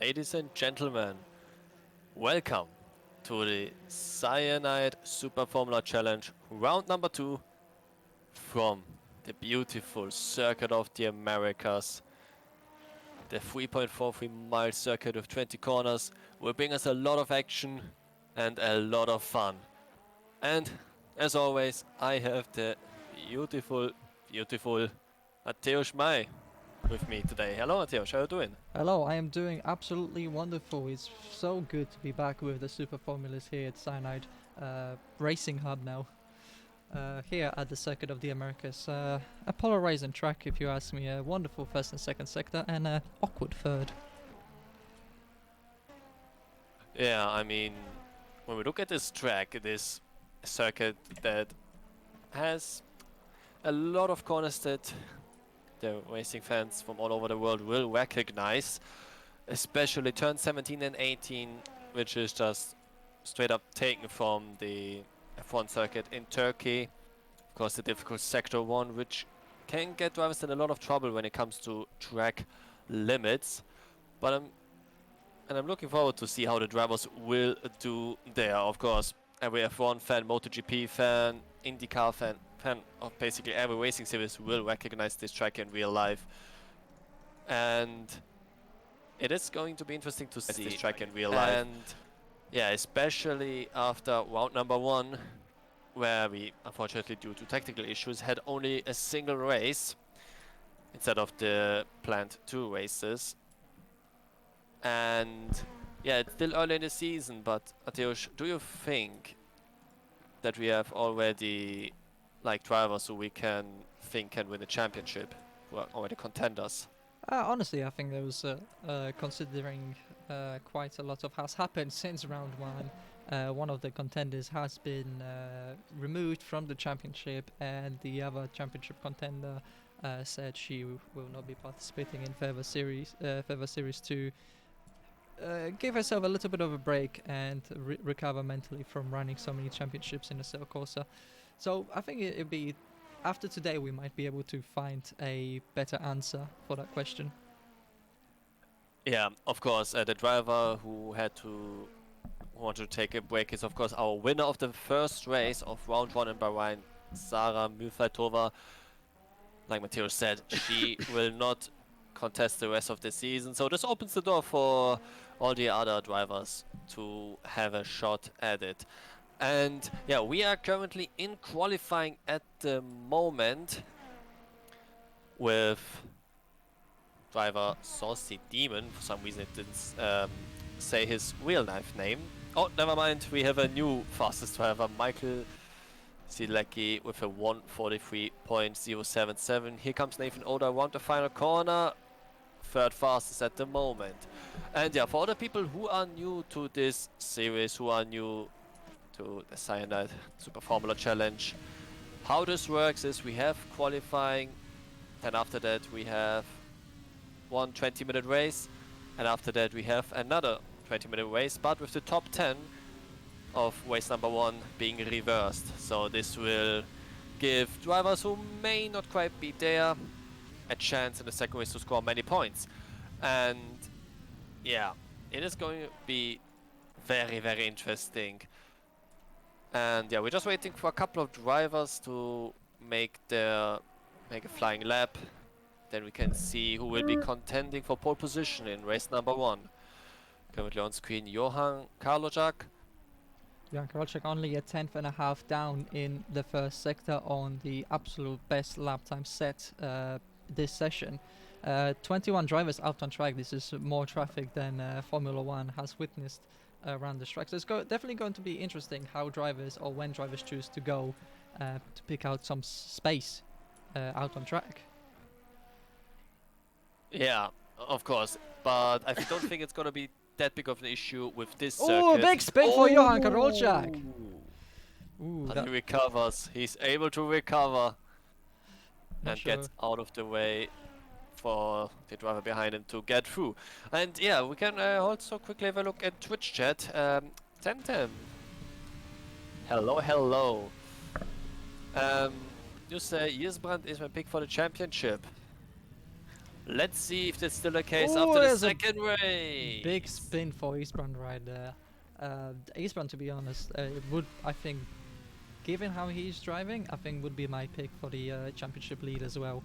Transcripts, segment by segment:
Ladies and gentlemen, welcome to the Cyanide Super Formula Challenge round number 2 from the beautiful Circuit of the Americas. The 3.43 mile circuit with 20 corners will bring us a lot of action and a lot of fun. And as always, I have the beautiful Mateusz Mai with me today. Hello Mateusz, how are you doing? Hello, I am doing absolutely wonderful. It's so good to be back with the Super Formulas here at Cyanide Racing Hub now. Here at the Circuit of the Americas. A polarizing track, if you ask me. A wonderful first and second sector, and an awkward third. Yeah, I mean, when we look at this track, it is a circuit that has a lot of corners that the racing fans from all over the world will recognize, especially turn 17 and 18, which is just straight up taken from the F1 circuit in Turkey. Of course, the difficult sector 1, which can get drivers in a lot of trouble when it comes to track limits. But I'm looking forward to see how the drivers will do there. Of course, every F1 fan, MotoGP fan, IndyCar fan of basically every racing series will recognize this track in real life. And it is going to be interesting to see this track in real life. And yeah, especially after round number 1, where we, unfortunately due to technical issues, had only a single race instead of the planned 2 races. And yeah, it's still early in the season, but Mateusz, do you think that we have already drivers who we can think can win the championship, who are already contenders? Honestly, I think there was, considering quite a lot has happened since round 1. One of the contenders has been removed from the championship, and the other championship contender said she will not be participating in further series to give herself a little bit of a break and recover mentally from running so many championships in Assetto Corsa. So I think it'd be, after today, we might be able to find a better answer for that question. Yeah, of course, the driver who wanted to take a break is of course our winner of the first race of round 1 in Bahrain, Sara Müfaltova. Like Mateusz said, she will not contest the rest of the season, so this opens the door for all the other drivers to have a shot at it. And yeah, we are currently in qualifying at the moment with driver Saucy Demon. For some reason it didn't say his real life name. Oh, never mind, we have a new fastest driver, Michael Silecki, with a 1:43.077. Here comes Nathan Oda around the final corner. Third fastest at the moment. And yeah, for other people who are new to this series, who are new to the Cyanide Super Formula Challenge, how this works is we have qualifying, and after that we have one 20-minute race, and after that we have another 20-minute race, but with the top 10 of race number 1 being reversed. So this will give drivers who may not quite be there a chance in the second race to score many points. And yeah, it is going to be very, very interesting. And yeah, we're just waiting for a couple of drivers to make a flying lap. Then we can see who will be contending for pole position in race number 1. Currently on screen, Johan Karložák. Johan Karložák only a 10th.5 down in the first sector on the absolute best lap time set this session. 21 drivers out on track. This is more traffic than Formula 1 has witnessed around the track. So it's definitely going to be interesting how drivers, or when drivers, choose to go to pick out some space out on track. Yeah, of course, but I don't think it's going to be that big of an issue with this Oh, circuit. big spin for Johan Karložák! Ooh, But he recovers. He's able to recover and sure. gets out of the way for the driver behind him to get through. And yeah, we can also quickly have a look at Twitch chat. Temtem. Hello, hello. You say Jisbrand is my pick for the championship. Let's see if that's still the case Ooh, after the there's a second race. big spin for Eastbrand right there. Eastbrand, to be honest, it would, I think, given how he's driving, I think would be my pick for the championship lead as well.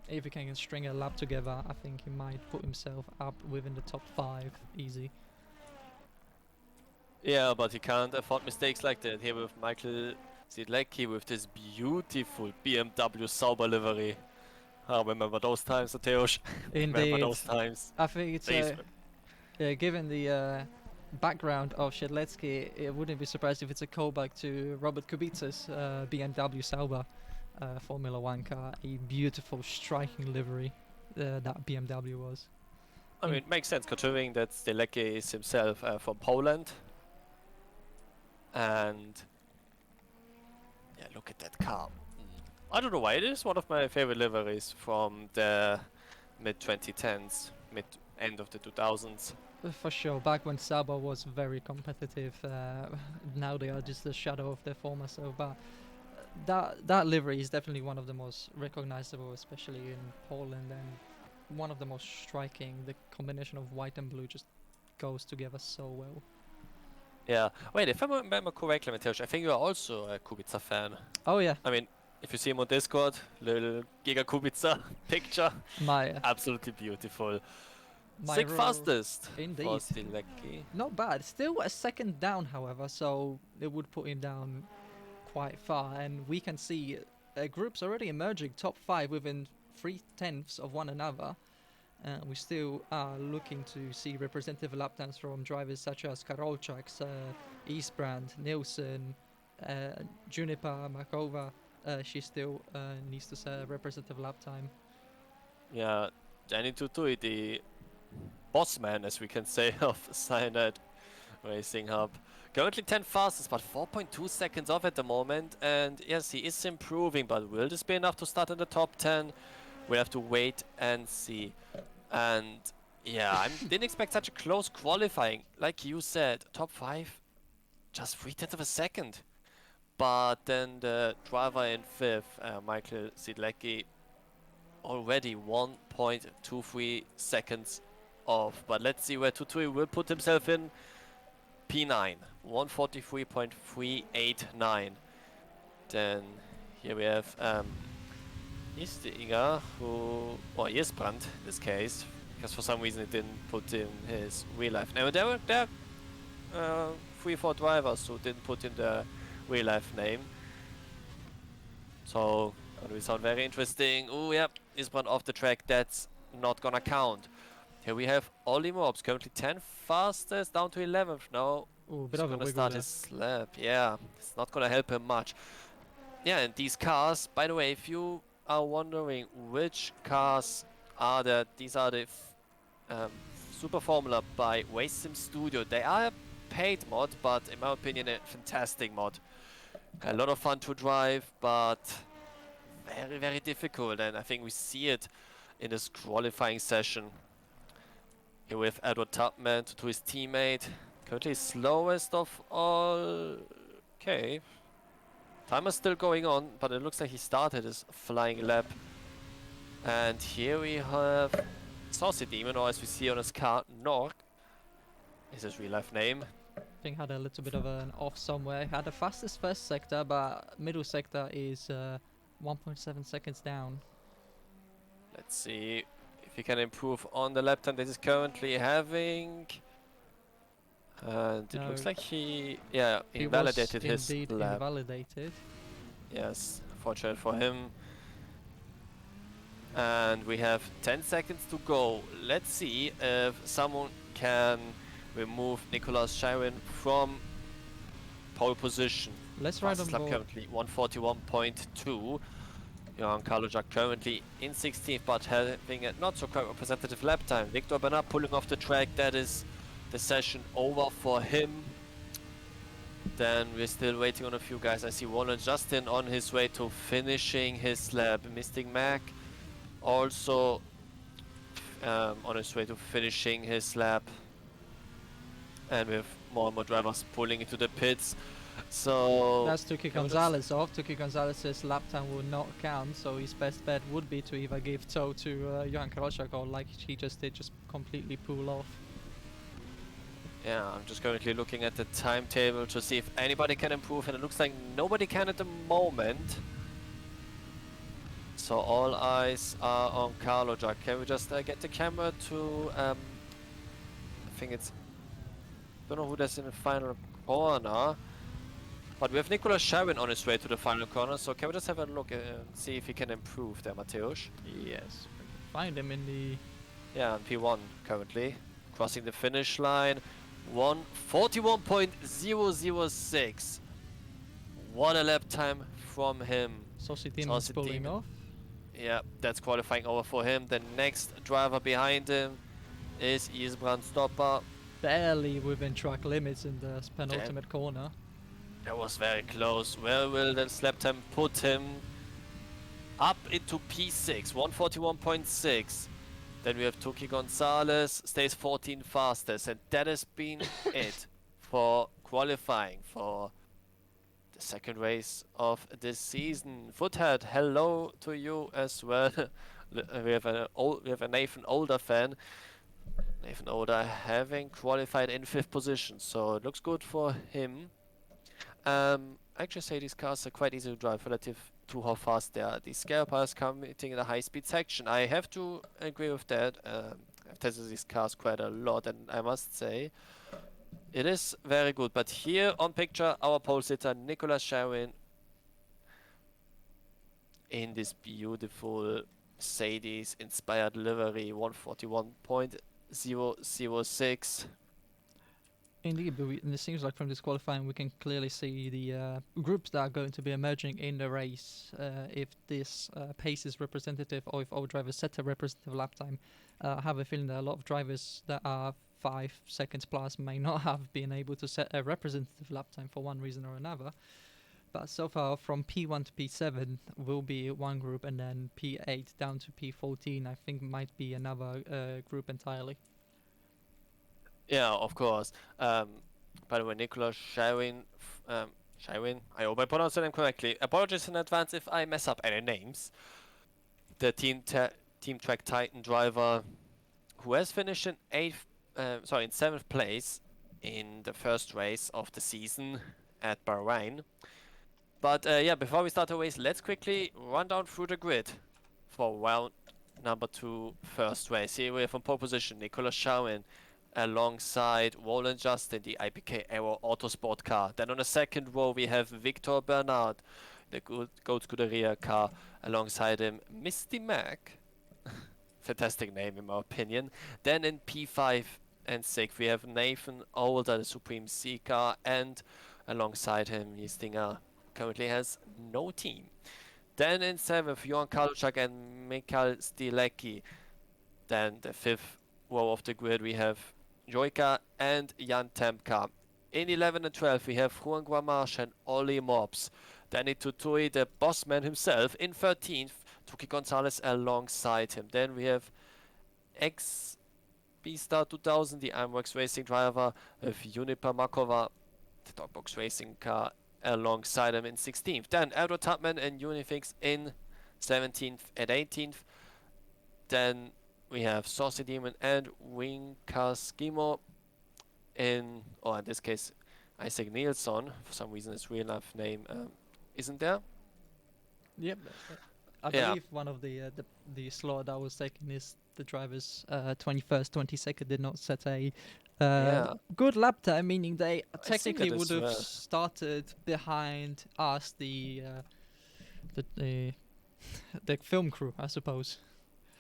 If he can string a lap together, I think he might put himself up within the top 5 easy. Yeah, but he can't afford mistakes like that. Here with Michael Zidlecki with this beautiful BMW Sauber livery. I remember those times, Mateusz. Remember Indeed, those times. I think it's These given the background of Siedlecki, it wouldn't be surprised if it's a callback to Robert Kubica's BMW Sauber Formula 1 car. A beautiful, striking livery that BMW was. I mean, it makes sense considering that Zidlecki is himself from Poland. And yeah, look at that car. I don't know why it is one of my favorite liveries from the mid-2010s, end of the 2000s. For sure, back when Sauber was very competitive, now they are just a shadow of their former self. But that livery is definitely one of the most recognizable, especially in Poland, and one of the most striking. The combination of white and blue just goes together so well. Yeah. Wait, if I remember correctly, Mateusz, I think you are also a Kubica fan. Oh yeah, I mean, if you see him on Discord, little Giga Kubica picture, my absolutely beautiful. my Sixth role- fastest Indeed. for Zidlecki. Not bad. Still a second down, however, so it would put him down quite far. And we can see groups already emerging, top 5 within 3/10 of one another. We still are looking to see representative lap times from drivers such as Karolczak, Eastbrand, Nielsen, Juniper, Markova. She still needs to set a representative lap time. Yeah, Danny Tutui, the boss man, as we can say, of Cyanide Racing Hub. Currently 10 fastest, but 4.2 seconds off at the moment. And yes, he is improving, but will this be enough to start in the top 10? We'll have to wait and see. And yeah, I didn't expect such a close qualifying. Like you said, top 5, just 0.3 of a second. But then the driver in 5th, Michael Zidlecki, already 1.23 seconds off. But let's see where Tutui will put himself in. P9, 143.389. Then here we have Istinger, or Jesbrand in this case, because for some reason it didn't put in his real life name. There were 3-4 drivers who didn't put in the real life name. So, gonna be sound very interesting. Oh yeah, Jesbrand off the track, that's not gonna count. Here we have Ollie Mobs, currently 10 fastest, down to 11th now. Ooh, He's bit of a gonna wiggle start there. his lap. Yeah, it's not gonna help him much. Yeah, and these cars, by the way, if you are wondering which cars are that, these are the Super Formula by Race Sim Studio. They are a paid mod, but in my opinion, a fantastic mod. A lot of fun to drive, but very, very difficult. And I think we see it in this qualifying session. Here with Edward Tubman to his teammate. Currently slowest of all. Okay. Timer's still going on, but it looks like he started his flying lap. And here we have Saucy Demon, or as we see on his car, Nork is his real life name. I think had a little bit of an off somewhere. Had the fastest first sector, but middle sector is 1.7 seconds down. Let's see if he can improve on the lap time that he's currently having. And it looks No. like he He invalidated was his indeed lap. invalidated. Yes, fortunate for him. And we have 10 seconds to go. Let's see if someone can remove Nicolas Sharon from pole position. Let's ride on Fastest lap board. currently 141.2. Johan Karlovic currently in 16th, but having a not so quite representative lap time. Victor Bernard pulling off the track. That is the session over for him. Then we're still waiting on a few guys. I see Roland Justin on his way to finishing his lap. Mystic Mac also on his way to finishing his lap. And with more and more drivers pulling into the pits. So That's Tuki can we just- Gonzalez off. Tuki Gonzalez's lap time will not count, so his best bet would be to either give toe to Johan Karolczak or, like he just did, just completely pull off. Yeah, I'm just currently looking at the timetable to see if anybody can improve, and it looks like nobody can at the moment. So all eyes are on Karolczak. Can we just get the camera to, I think it's, don't know who that's in the final corner, but we have Nicolas Sharin on his way to the final corner, so can we just have a look and see if he can improve there, Mateusz? Yes, we can find him in the... Yeah, on P1 currently, crossing the finish line, 1:41.006. What a lap time from him. Saucy Demon's Saucy pulling Demon. off. Yeah, that's qualifying over for him. The next driver behind him is Isbrand Stopper. Barely within track limits in the penultimate corner. That was very close. Where will this lap time put him? Up into P6, 1:41.6. Then we have Tuki Gonzalez, stays 14 fastest, and that has been it for qualifying for the second race of this season. Foothead, hello to you as well. we have a Nathan Older fan. Nathan Older having qualified in 5th position, so it looks good for him. I actually say these cars are quite easy to drive relative to how fast they are. These scale cars coming in the high-speed section. I have to agree with that. I've tested these cars quite a lot, and I must say it is very good. But here on picture, our pole sitter Nicolas Sharin in this beautiful Mercedes-inspired livery, 1:41.006. Indeed, but and it seems like from this qualifying we can clearly see the groups that are going to be emerging in the race. If this pace is representative, or if all drivers set a representative lap time, I have a feeling that a lot of drivers that are 5 seconds plus may not have been able to set a representative lap time for one reason or another. But so far, from P1 to P7 will be one group, and then P8 down to P14 I think might be another group entirely. Yeah, of course. By the way, Nicolas Sharin, Sharin, I hope I pronounced the name correctly. Apologies in advance if I mess up any names. The Team Track Titan driver, who has finished in 7th place in the first race of the season at Bahrain. But yeah, before we start the race, let's quickly run down through the grid for round number 2, first race. Here we have on pole position Nicolas Sharin, alongside Roland Justin, the IPK Aero Autosport car. Then on the second row we have Victor Bernard, the Goat Scuderia car. Alongside him, Misty Mac. Fantastic name in my opinion. Then in P5 and 6 we have Nathan Older, the Supreme C car, and alongside him Jistinger currently has no team. Then in 7th, Johan Karolczak and Mikael Stilecki. Then the 5th row of the grid we have Joika and Jan Tempka. In 11 and 12 we have Juan Guamash and Oli Mobs. Danny Tutui, the boss man himself, in 13th. Tuki Gonzalez alongside him. Then we have ex-B-Star 2000, the Ironworks racing driver, with Juniper Makova, the Dogbox racing car, alongside him in 16th. Then Aldo Tubman and Unifix in 17th and 18th. Then we have Saucy Demon and Winkaskimo in this case, Isaac Nilsson. For some reason, his real life name isn't there. Yep. I believe one of the slot that was taken is the drivers 21st, 22nd did not set a good lap time, meaning they technically would have started behind us, the film crew, I suppose.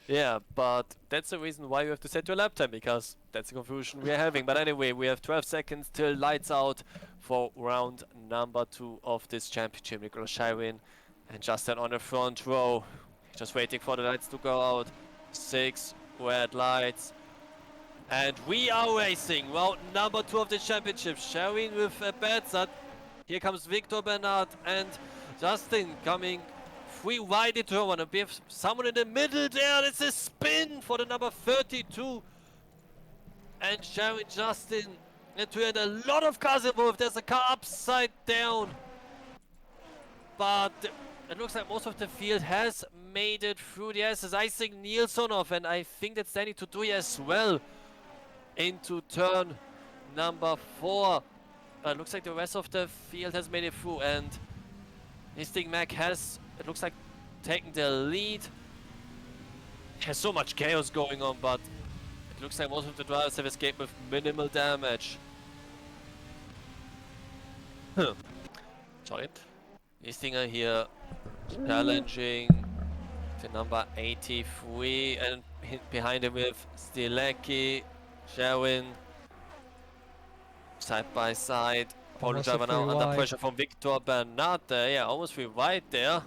Yeah, but that's the reason why you have to set your lap time, because that's the confusion we are having. But anyway, we have 12 seconds till lights out for round number 2 of this championship. Nicolas Sharin and Justin on the front row, just waiting for the lights to go out. 6 red lights. And we are racing round number 2 of the championship. Sharin with Berzat. Here comes Victor Bernard and Justin coming 3 wide into turn 1, and we have someone in the middle there. It's a spin for the number 32. And Sharin Justin It had a lot of cars involved. There's a car upside down. But it looks like most of the field has made it through the S's. I think Nielsen off, and I think that's Danny to do as well into turn number 4. It looks like the rest of the field has made it through, and Mystic Mac has, it looks like, taken the lead. There's so much chaos going on, but it looks like most of the drivers have escaped with minimal damage. Sorry. Listinger here challenging the number 83, and behind him with Stilecki, Sherwin, side by side. Polish driver now under pressure from Victor Bernard there. Yeah, almost free wide there.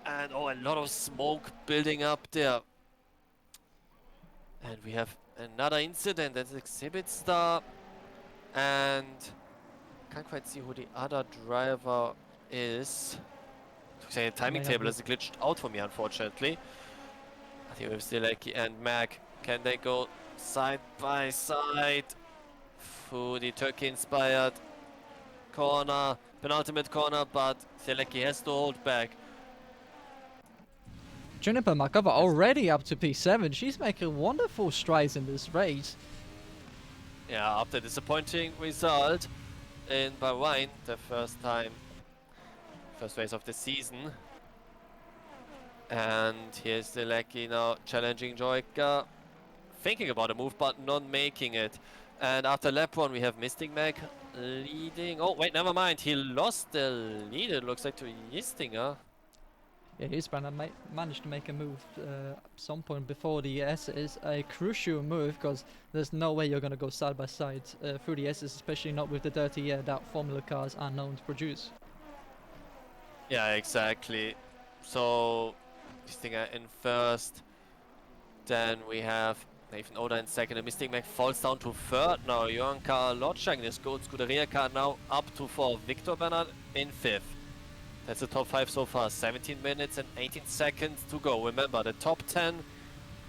And oh, a lot of smoke building up there. And we have another incident. That's Exhibit Star. And can't quite see who the other driver is. The timing table is glitched out for me, unfortunately. I think we have Stilecki and Mac. Can they go side by side through the Turkey-inspired corner, penultimate corner, but Stilecki has to hold back. Juniper Markova already up to P7. She's making wonderful strides in this race. Yeah, after disappointing result in Bahrain, the first race of the season. And here's Stilecki now challenging Joyka, thinking about a move but not making it. And after lap 1 we have Mystic Mac leading. Oh wait, never mind, he lost the lead, it looks like, to Yistinger. Yeah, Hisbrand managed to make a move at some point before the S. Is a crucial move because there's no way you're going to go side by side through the S's, especially not with the dirty air that Formula cars are known to produce. Yeah, exactly. So Yistinger in first, then we have Nathan Oda in second, and Mystic Mac falls down to third now. Johan Karlotschak in his gold Scuderia car now up to 4. Victor Bernard in 5th. That's the top 5 so far. 17 minutes and 18 seconds to go. Remember, the top 10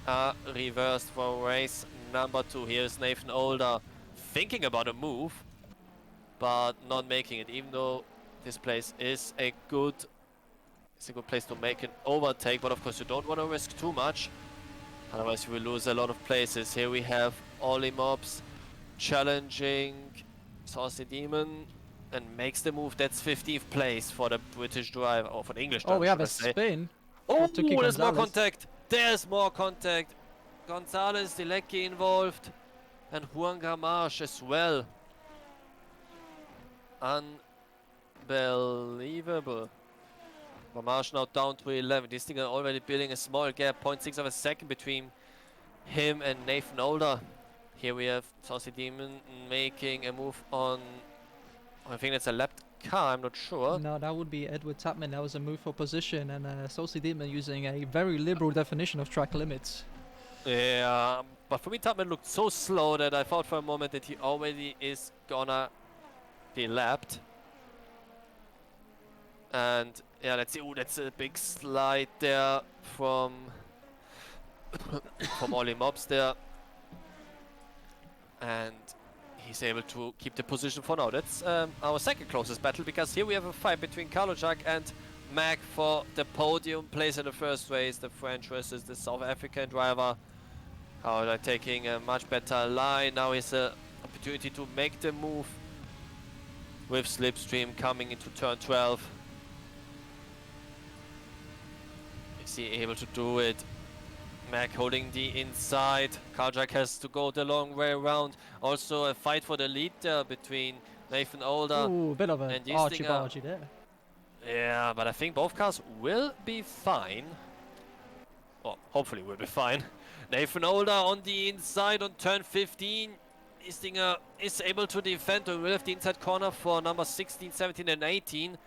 are reversed for race number 2. Here's Nathan Older thinking about a move, but not making it, even though this place is a good place to make an overtake. But of course you don't want to risk too much, otherwise you will lose a lot of places. Here we have Ollie Mobs challenging Saucy Demon and makes the move. That's 15th place for the British driver, or for the English driver. Oh, we have a spin. Oh, there's more contact. There's more contact. Gonzalez, Stilecki involved, and Juan Gamache as well. Unbelievable. Gamache now down to 11. This thing are already building a small gap, 0.6 of a second between him and Nathan Older. Here we have Saucy Demon making a move on, I think that's a lapped car, I'm not sure. No, that would be Edward Tapman. That was a move for position, and Saucy Demon using a very liberal definition of track limits. Yeah, but for me Tapman looked so slow that I thought for a moment that he already is gonna be lapped. And yeah, let's see. Oh, that's a big slide there from from Ollie Mobs there. And he's able to keep the position for now. That's our second closest battle, because here we have a fight between Karlotschak and Mac for the podium place in the first race. The French versus the South African driver. Karlotschak taking a much better line. Now is an opportunity to make the move with Slipstream coming into turn 12. Is he able to do it? Mac holding the inside. Karlotschak has to go the long way around. Also a fight for the lead there between Nathan Older. Ooh, bit of an archie-bargy there. Yeah, but I think both cars will be fine. Well, hopefully will be fine. Nathan Older on the inside on turn 15. Istinger is able to defend and will have the inside corner for number 16, 17 and 18.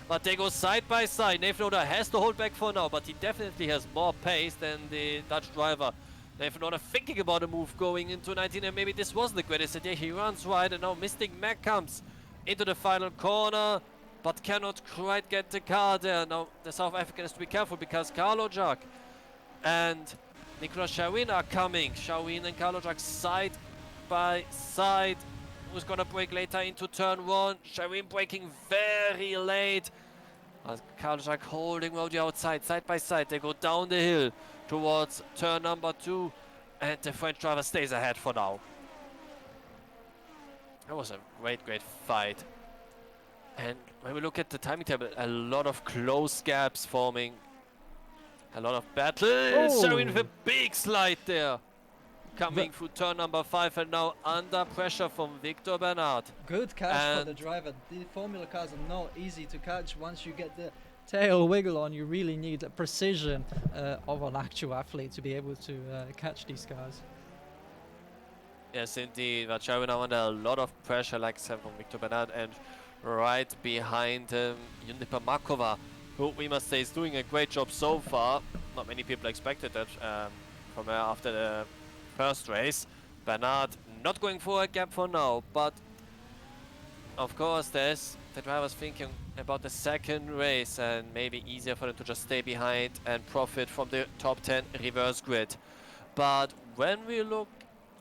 But they go side by side. Nathan Older has to hold back for now, but he definitely has more pace than the Dutch driver. Nathan Older thinking about a move going into 19, and maybe this wasn't the greatest idea. He runs right, and now Mystic Mac comes into the final corner, but cannot quite get the car there. Now the South African has to be careful, because Karlotschak and Nicolas Sherwin are coming. Sherwin and Karlotschak side by side. Who's gonna brake later into turn 1? Shireen braking very late. Karlczak holding on the outside, side by side. They go down the hill towards turn number 2. And the French driver stays ahead for now. That was a great fight. And when we look at the timing table, a lot of close gaps forming. A lot of battle. Shireen with a big slide there. Coming through turn number 5 and now under pressure from Victor Bernard. Good catch for the driver. The Formula cars are not easy to catch. Once you get the tail wiggle on, you really need a precision of an actual athlete to be able to catch these cars. Yes, indeed. But Shireen now under a lot of pressure, like I said, from Victor Bernard, and right behind him, Juniper Markova, who we must say is doing a great job so far. Not many people expected that from her after the first race. Bernard not going for a gap for now, but of course there's the drivers thinking about the second race and maybe easier for them to just stay behind and profit from the top 10 reverse grid. But when we look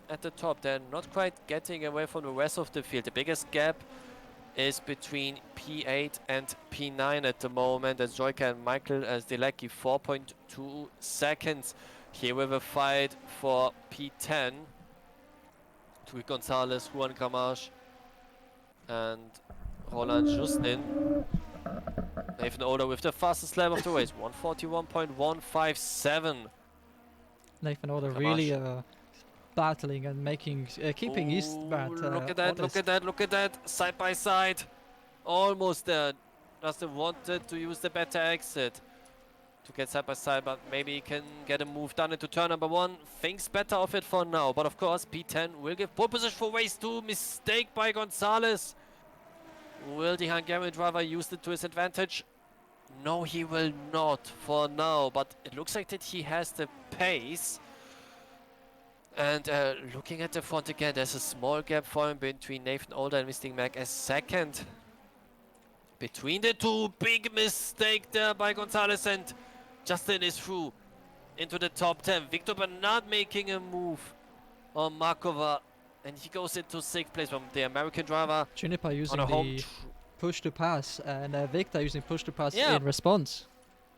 at the top, they're not quite getting away from the rest of the field. The biggest gap is between P8 and P9 at the moment, as Joyka and Michael Delecki 4.2 seconds. Here with a fight for P10. Tui Gonzalez, Juan Camacho, and Roland Justin. Nathan Oder with the fastest lap of the race, 141.157. Nathan Oder really battling and making, keeping his bat. Look at that, look at that, look at that. Side by side. Almost there. Justin wanted to use the better exit to get side by side, but maybe he can get a move done into turn number 1. Thinks better of it for now, but of course P10 will give pole position for race 2. Mistake by Gonzalez. Will the Hungarian driver use it to his advantage? No, he will not for now, but it looks like that he has the pace. And looking at the front again, there's a small gap for him between Nathan Older and Mystic Mac as second. Between the two, big mistake there by Gonzalez, and Justin is through into the top 10. Victor Bernard making a move on Markova, and he goes into 6th place from the American driver. Juniper using the push to pass, and Victor using push to pass in response.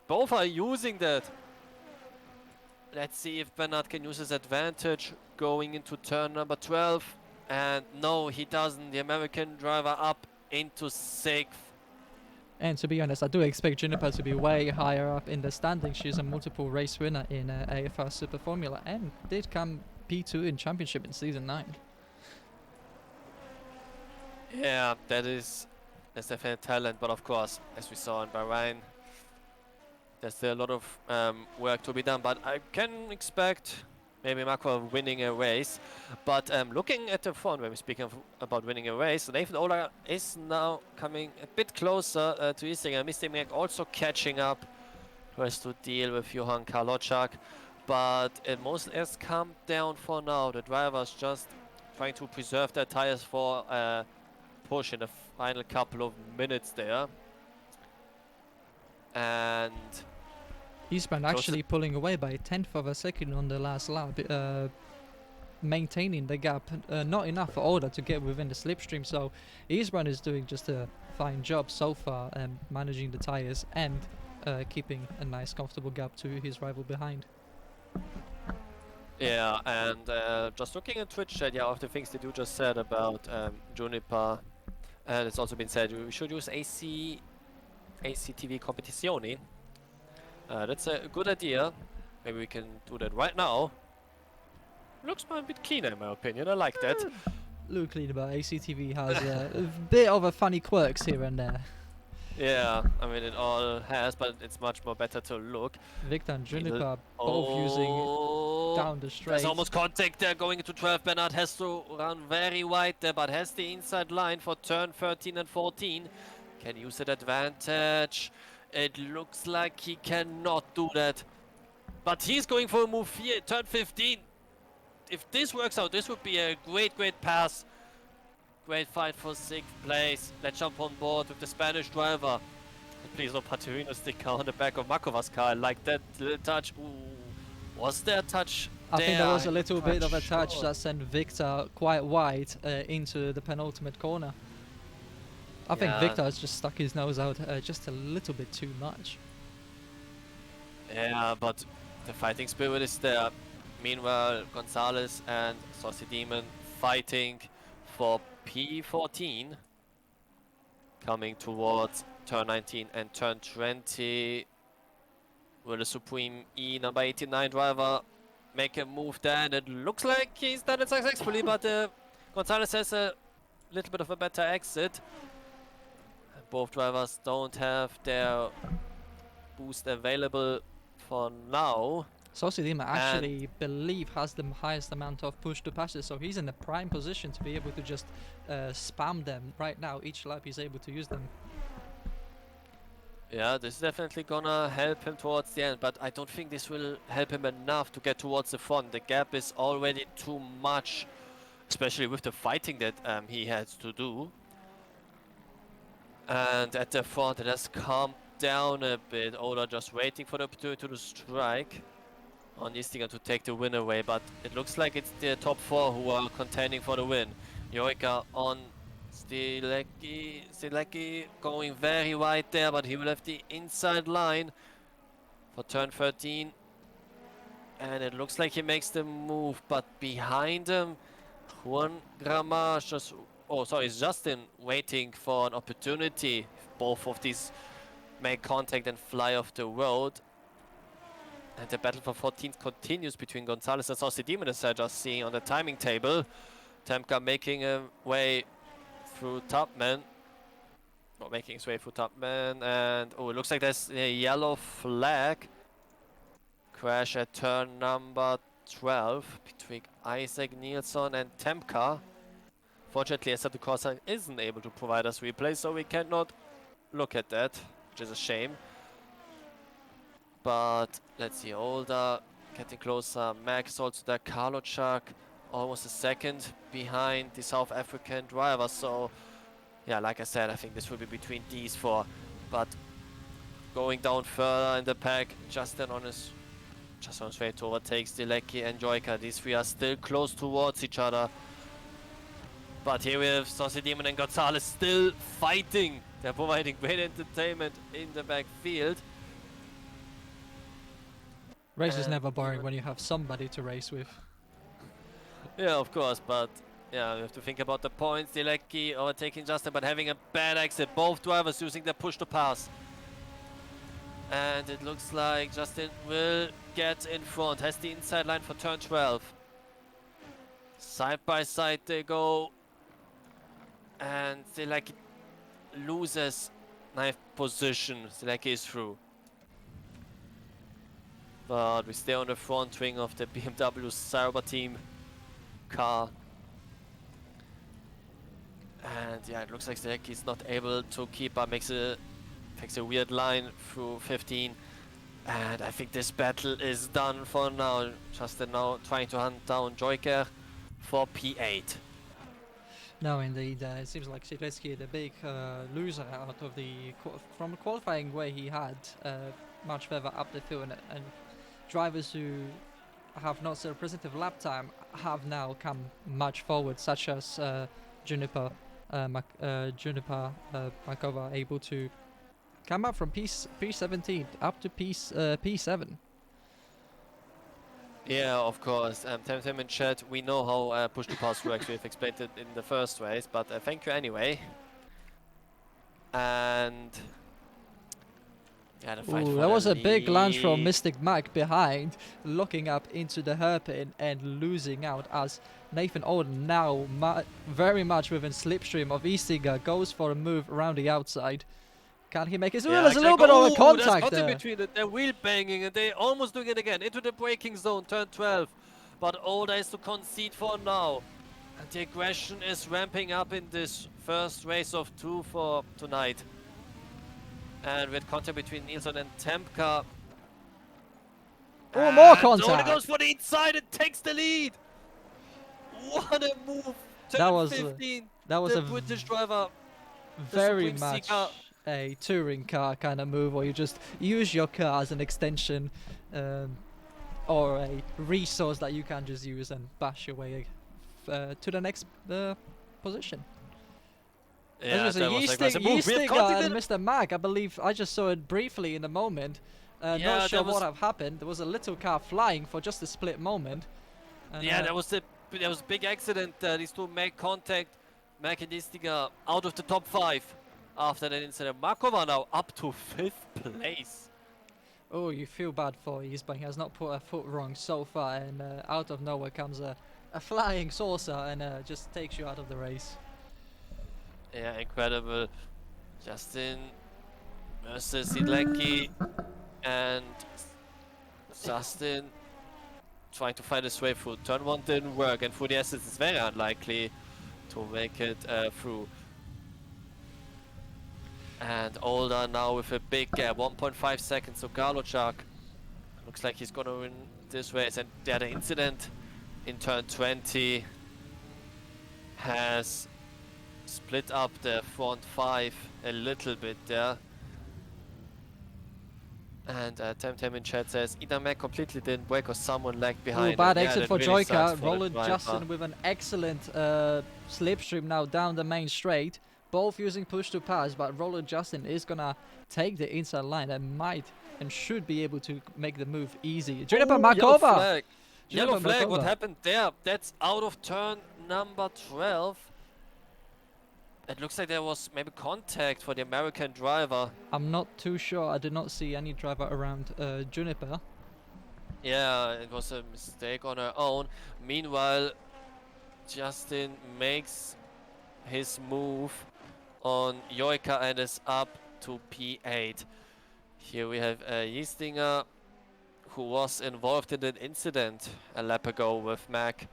Both are using that. Let's see if Bernard can use his advantage going into turn number 12. And no, he doesn't. The American driver up into 6th. And to be honest, I do expect Juniper to be way higher up in the standings. She's a multiple race winner in AFR Super Formula and did come P2 in championship in season 9. Yeah, that's definitely talent, but of course, as we saw in Bahrain, there's still a lot of work to be done, but I can expect maybe Marco winning a race. But looking at the front, when we're speaking about winning a race, Nathan Ola is now coming a bit closer to his thing, and Mr. Mac also catching up, who has to deal with Johan Karloczak. But it mostly has come down for now. The drivers just trying to preserve their tires for a push in the final couple of minutes there. And Eastman actually pulling away by a 10th of a second on the last lap, maintaining the gap, not enough for Oda to get within the slipstream. So Eastman is doing just a fine job so far, managing the tires and keeping a nice comfortable gap to his rival behind. Yeah, and just looking at Twitch chat, yeah, of the things that you just said about Juniper, and it's also been said we should use ACTV Competizioni. That's a good idea. Maybe we can do that right now. Looks a bit cleaner in my opinion, I like that. Look cleaner, but ACTV has a bit of a funny quirks here and there. Yeah, I mean it all has, but it's much more better to look. Victor and Juniper both using down the straight. There's almost contact there going into 12. Bernard has to run very wide there, but has the inside line for turn 13 and 14. Can use that advantage. It looks like he cannot do that. But he's going for a move here, turn 15. If this works out, this would be a great pass. Great fight for 6th place. Let's jump on board with the Spanish driver. Please no Paterino sticker on the back of Markova's car. I like that little touch. Ooh. Was there a touch I think there was a I'm little quite bit of a touch sure. that sent Victor quite wide into the penultimate corner. I think Yeah, Victor has just stuck his nose out just a little bit too much. yeah, but the fighting spirit is there. Meanwhile, Gonzalez and Saucy Demon fighting for P14, coming towards turn 19 and turn 20. Will the Supreme E number 89 driver make a move there? And it looks like he's done it successfully, but Gonzalez has a little bit of a better exit. Both drivers don't have their boost available for now. Sosidima And actually believe has the highest amount of push to passes, so he's in the prime position to be able to just spam them right now. Each lap he's able to use them. yeah, this is definitely gonna help him towards the end, but I don't think this will help him enough to get towards the front. The gap is already too much, especially with the fighting that he has to do. And at the front, it has calmed down a bit. Oda just waiting for the opportunity to strike on Istinger to take the win away, but it looks like it's the top 4 who are contending for the win. Joika on Stilecki going very wide there, but he will have the inside line for turn 13. And it looks like he makes the move, but behind him, Juan Grama just... Oh, sorry, it's Justin waiting for an opportunity. Both of these make contact and fly off the road. And the battle for 14th continues between Gonzalez and Saucy Demon, as I just seeing on the timing table. Temka making a way through Topman. Not making his way through Topman. And oh, it looks like there's a yellow flag. Crash at turn number 12 between Isaac Nilsson and Temka. Fortunately, Assetto Corsa isn't able to provide us replay, so we cannot look at that, which is a shame. But let's see, Older getting closer. Max also there. Carlo Chuck almost a second behind the South African driver. So yeah, like I said, I think this will be between these 4. But going down further in the pack, Justin on his way to overtake Stilecki and Joika. These 3 are still close towards each other. But here we have Saucy Demon and Gonzalez still fighting. They're providing great entertainment in the backfield. Race is never boring when you have somebody to race with. Yeah, of course, but yeah, you have to think about the points. Stilecki overtaking Justin, but having a bad exit. Both drivers using their push to pass. And it looks like Justin will get in front. Has the inside line for turn 12. Side by side they go. And Stilecki loses 9th position. Stilecki is through. But we stay on the front wing of the BMW Cyber Team car. And yeah, it looks like Stilecki is not able to keep up. Takes a weird line through 15. And I think this battle is done for now. Justin now trying to hunt down Joyker for P8. No, indeed. It seems like Sileski, the big loser out of the from the qualifying way he had much further up the field, and drivers who have not so representative lap time have now come much forward, such as Juniper Makova, able to come up from P17 up to P7. Yeah, of course. Temtem in chat, we know how push to pass works. We've explained it in the first race, but thank you anyway. And yeah, the fight for That was a big lunge from lead. Mystic Mac behind, looking up into the hairpin and losing out as Nathan Oden, now very much within slipstream of Eastinger, goes for a move around the outside. Can he make it? Yeah, There's a little bit of a contact in there. between it. They're wheel banging and they almost doing it again. Into the braking zone, turn 12. But Oda is to concede for now. And the aggression is ramping up in this first race of 2 for tonight. And with contact between Nilsson and Tempka. Oh, more Oda contact! goes for the inside and takes the lead. What a move. Turn That was 15. that was The a British driver. very Supreme much Seeker. a touring car kind of move, where you just use your car as an extension. or a resource that you can just use and bash your way to the next position. Yeah, As that you was say, like massive move. We have Yeasting continued. Mr. Mag, I believe I just saw it briefly in the moment. Yeah, Not sure that was- what have happened. There was a little car flying for just a split moment. And, Yeah, there was a big accident. These two make contact. Mac and Istinger out of the top 5 after that incident. Markova now up to 5th place. Oh, you feel bad for Eastbank. He has not put a foot wrong so far, and out of nowhere comes a flying saucer and just takes you out of the race. Yeah, incredible. Justin versus Sidlecki, and Justin trying to find his way through. Turn 1 didn't work, and through the assets it's very unlikely to make it through. And Older now with a big gap, 1.5 seconds. So Garlochak looks like he's gonna win this race. And yeah, the incident in turn 20 has split up the front 5 a little bit there. And Temtem in chat says either Mac completely didn't break or someone lagged behind. Oh, bad Yeah, exit that for really sucks Joyka. for the Roland driver. Justin with an excellent slipstream now down the main straight. Both using push to pass, but Roland Justin is gonna take the inside line and might and should be able to make the move easy. Juniper Yellow Markova! flag. Yellow Juniper flag, what Markova. happened there? That's out of turn number 12. It looks like there was maybe contact for the American driver. I'm not too sure. I did not see any driver around Juniper. Yeah, it was a mistake on her own. Meanwhile, Justin makes his move on Joika and is up to P8. Here we have Yeastinger, who was involved in an incident a lap ago with Mac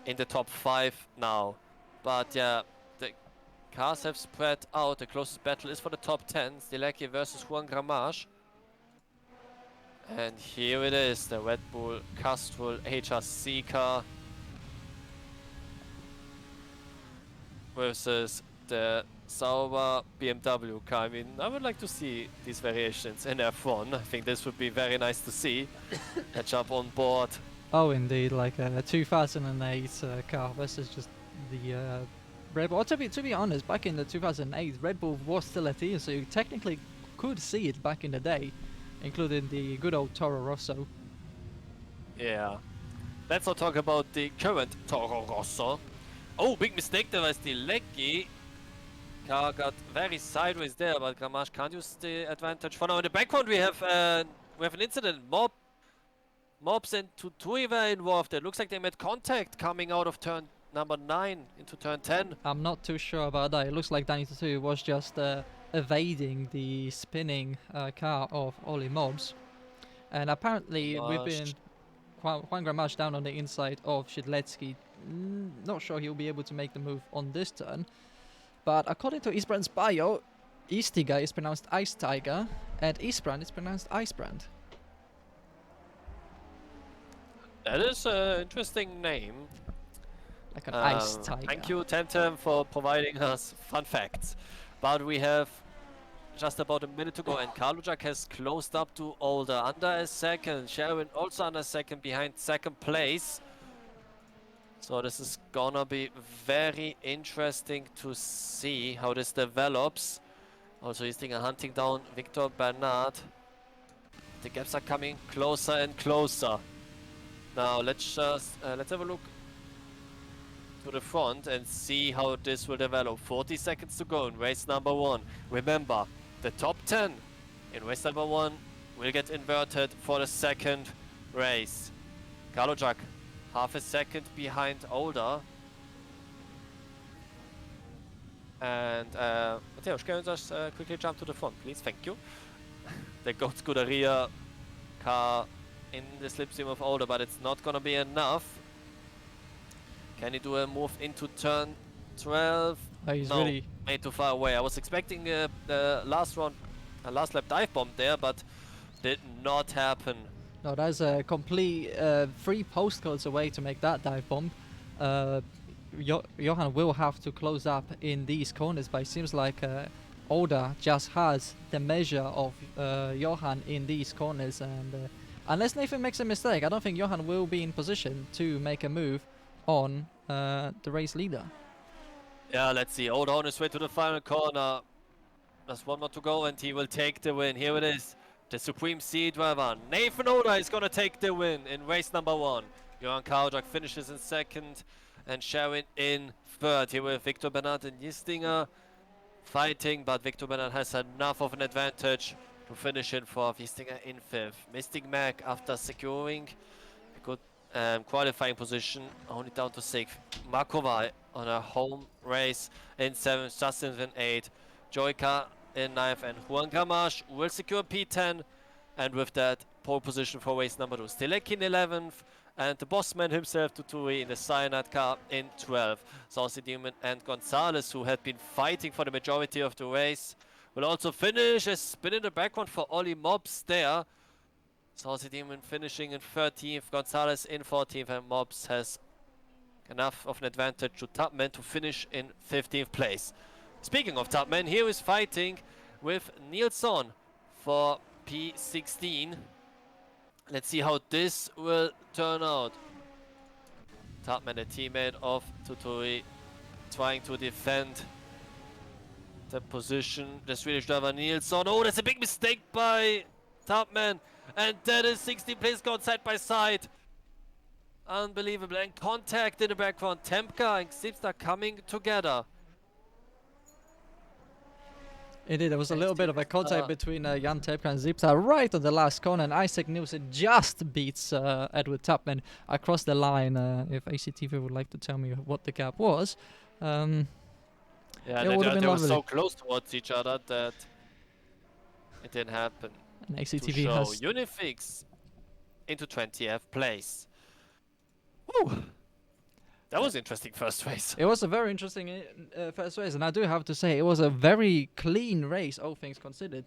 in the top 5 now. But yeah, the cars have spread out. The closest battle is for the top 10. Stilecki versus Juan Gramage. And here it is, the Red Bull Castrol HRC car versus the Sauber BMW car. I mean, I would like to see these variations in F1. I think this would be very nice to see. A jump on board. Oh, indeed, like a 2008 car versus just the Red Bull. To be honest, back in the 2008, Red Bull was still a team, so you technically could see it back in the day, including the good old Toro Rosso. Yeah. Let's not talk about the current Toro Rosso. Oh, big mistake there was the Leggy. Car got very sideways there, but Gramage can't use the advantage for now. In the background we have an incident. Mobs and Tutui were involved. It looks like they made contact coming out of turn number 9 into turn 10. I'm not too sure about that. It looks like Danny Tutu was just evading the spinning car of Oli Mobs. And apparently we've been Juan Gramage down on the inside of Shidletsky. Not sure he'll be able to make the move on this turn. But according to Isbrand's bio, Istiga is pronounced Ice Tiger and Isbrand is pronounced Icebrand. That is an interesting name. Like an Ice Tiger. Thank you, Temtem, for providing us fun facts. But we have just about a minute to go, and Karlujak has closed up to Older under a second. Sharon also under a second behind second place. So this is gonna be very interesting to see how this develops. Also, he's hunting down Victor Bernard. The gaps are coming closer and closer. Now let's just let's have a look to the front and see how this will develop. 40 seconds to go in race number 1. Remember, the top 10 in race number 1 will get inverted for the second race. Karlujak, half a second behind Older. And Mateusz, can you just quickly jump to the front, please? Thank you. The Goat Scuderia car in the slipstream of Older, but it's not gonna be enough. Can he do a move into turn 12? He's No, really made too far away. I was expecting the last round, a last lap dive bomb there, but did not happen. no, that's a complete 3 postcodes away to make that dive bomb. Johan will have to close up in these corners, but it seems like Older just has the measure of Johan in these corners, and Unless Nathan makes a mistake, I don't think Johan will be in position to make a move on the race leader. Yeah, let's see. Oda on his way to the final corner. There's one more to go and he will take the win. Here it is. The Supreme Sea driver, Nathan Oda, is going to take the win in race number 1. Johan Karjak finishes in 2nd and Sharon in 3rd. Here with Victor Bernard and Jistinger fighting, but Victor Bernard has enough of an advantage to finish in 4th. Jistinger in 5th. Mystic Mac, after securing a good qualifying position, only down to 6th. Markova on a home race in 7th. Justin in 8th. Joyka in 9th, and Juan Gamache will secure P10, and with that, pole position for race number 2. Stilek in 11th, and the bossman himself, Tutui, in the cyanide car in 12th. Saucy Demon and Gonzalez, who had been fighting for the majority of the race, will also finish. A spin in the background for Ollie Mobs there. Saucy Demon finishing in 13th, Gonzalez in 14th, and Mobs has enough of an advantage to Tubman to finish in 15th place. Speaking of Tubman, here is fighting with Nilsson for P16. Let's see how this will turn out. Tubman, a teammate of Tutui, trying to defend the position. The Swedish driver Nilsson. Oh, that's a big mistake by Tubman. And that is 16th place gone side by side. Unbelievable. And contact in the background. Tempka and Xipsta coming together. Indeed, there was a little bit of a contact between Jan Tepka and Zipsa right on the last corner, and Isaac Nielsen just beats Edward Tubman across the line. If ACTV would like to tell me what the gap was. Yeah, it would have been they were lovely. so close towards each other that it didn't happen. And To ACTV show has... Unifix into 20th place. Woo! That was interesting first race. It was a very interesting first race, and I do have to say it was a very clean race, all things considered.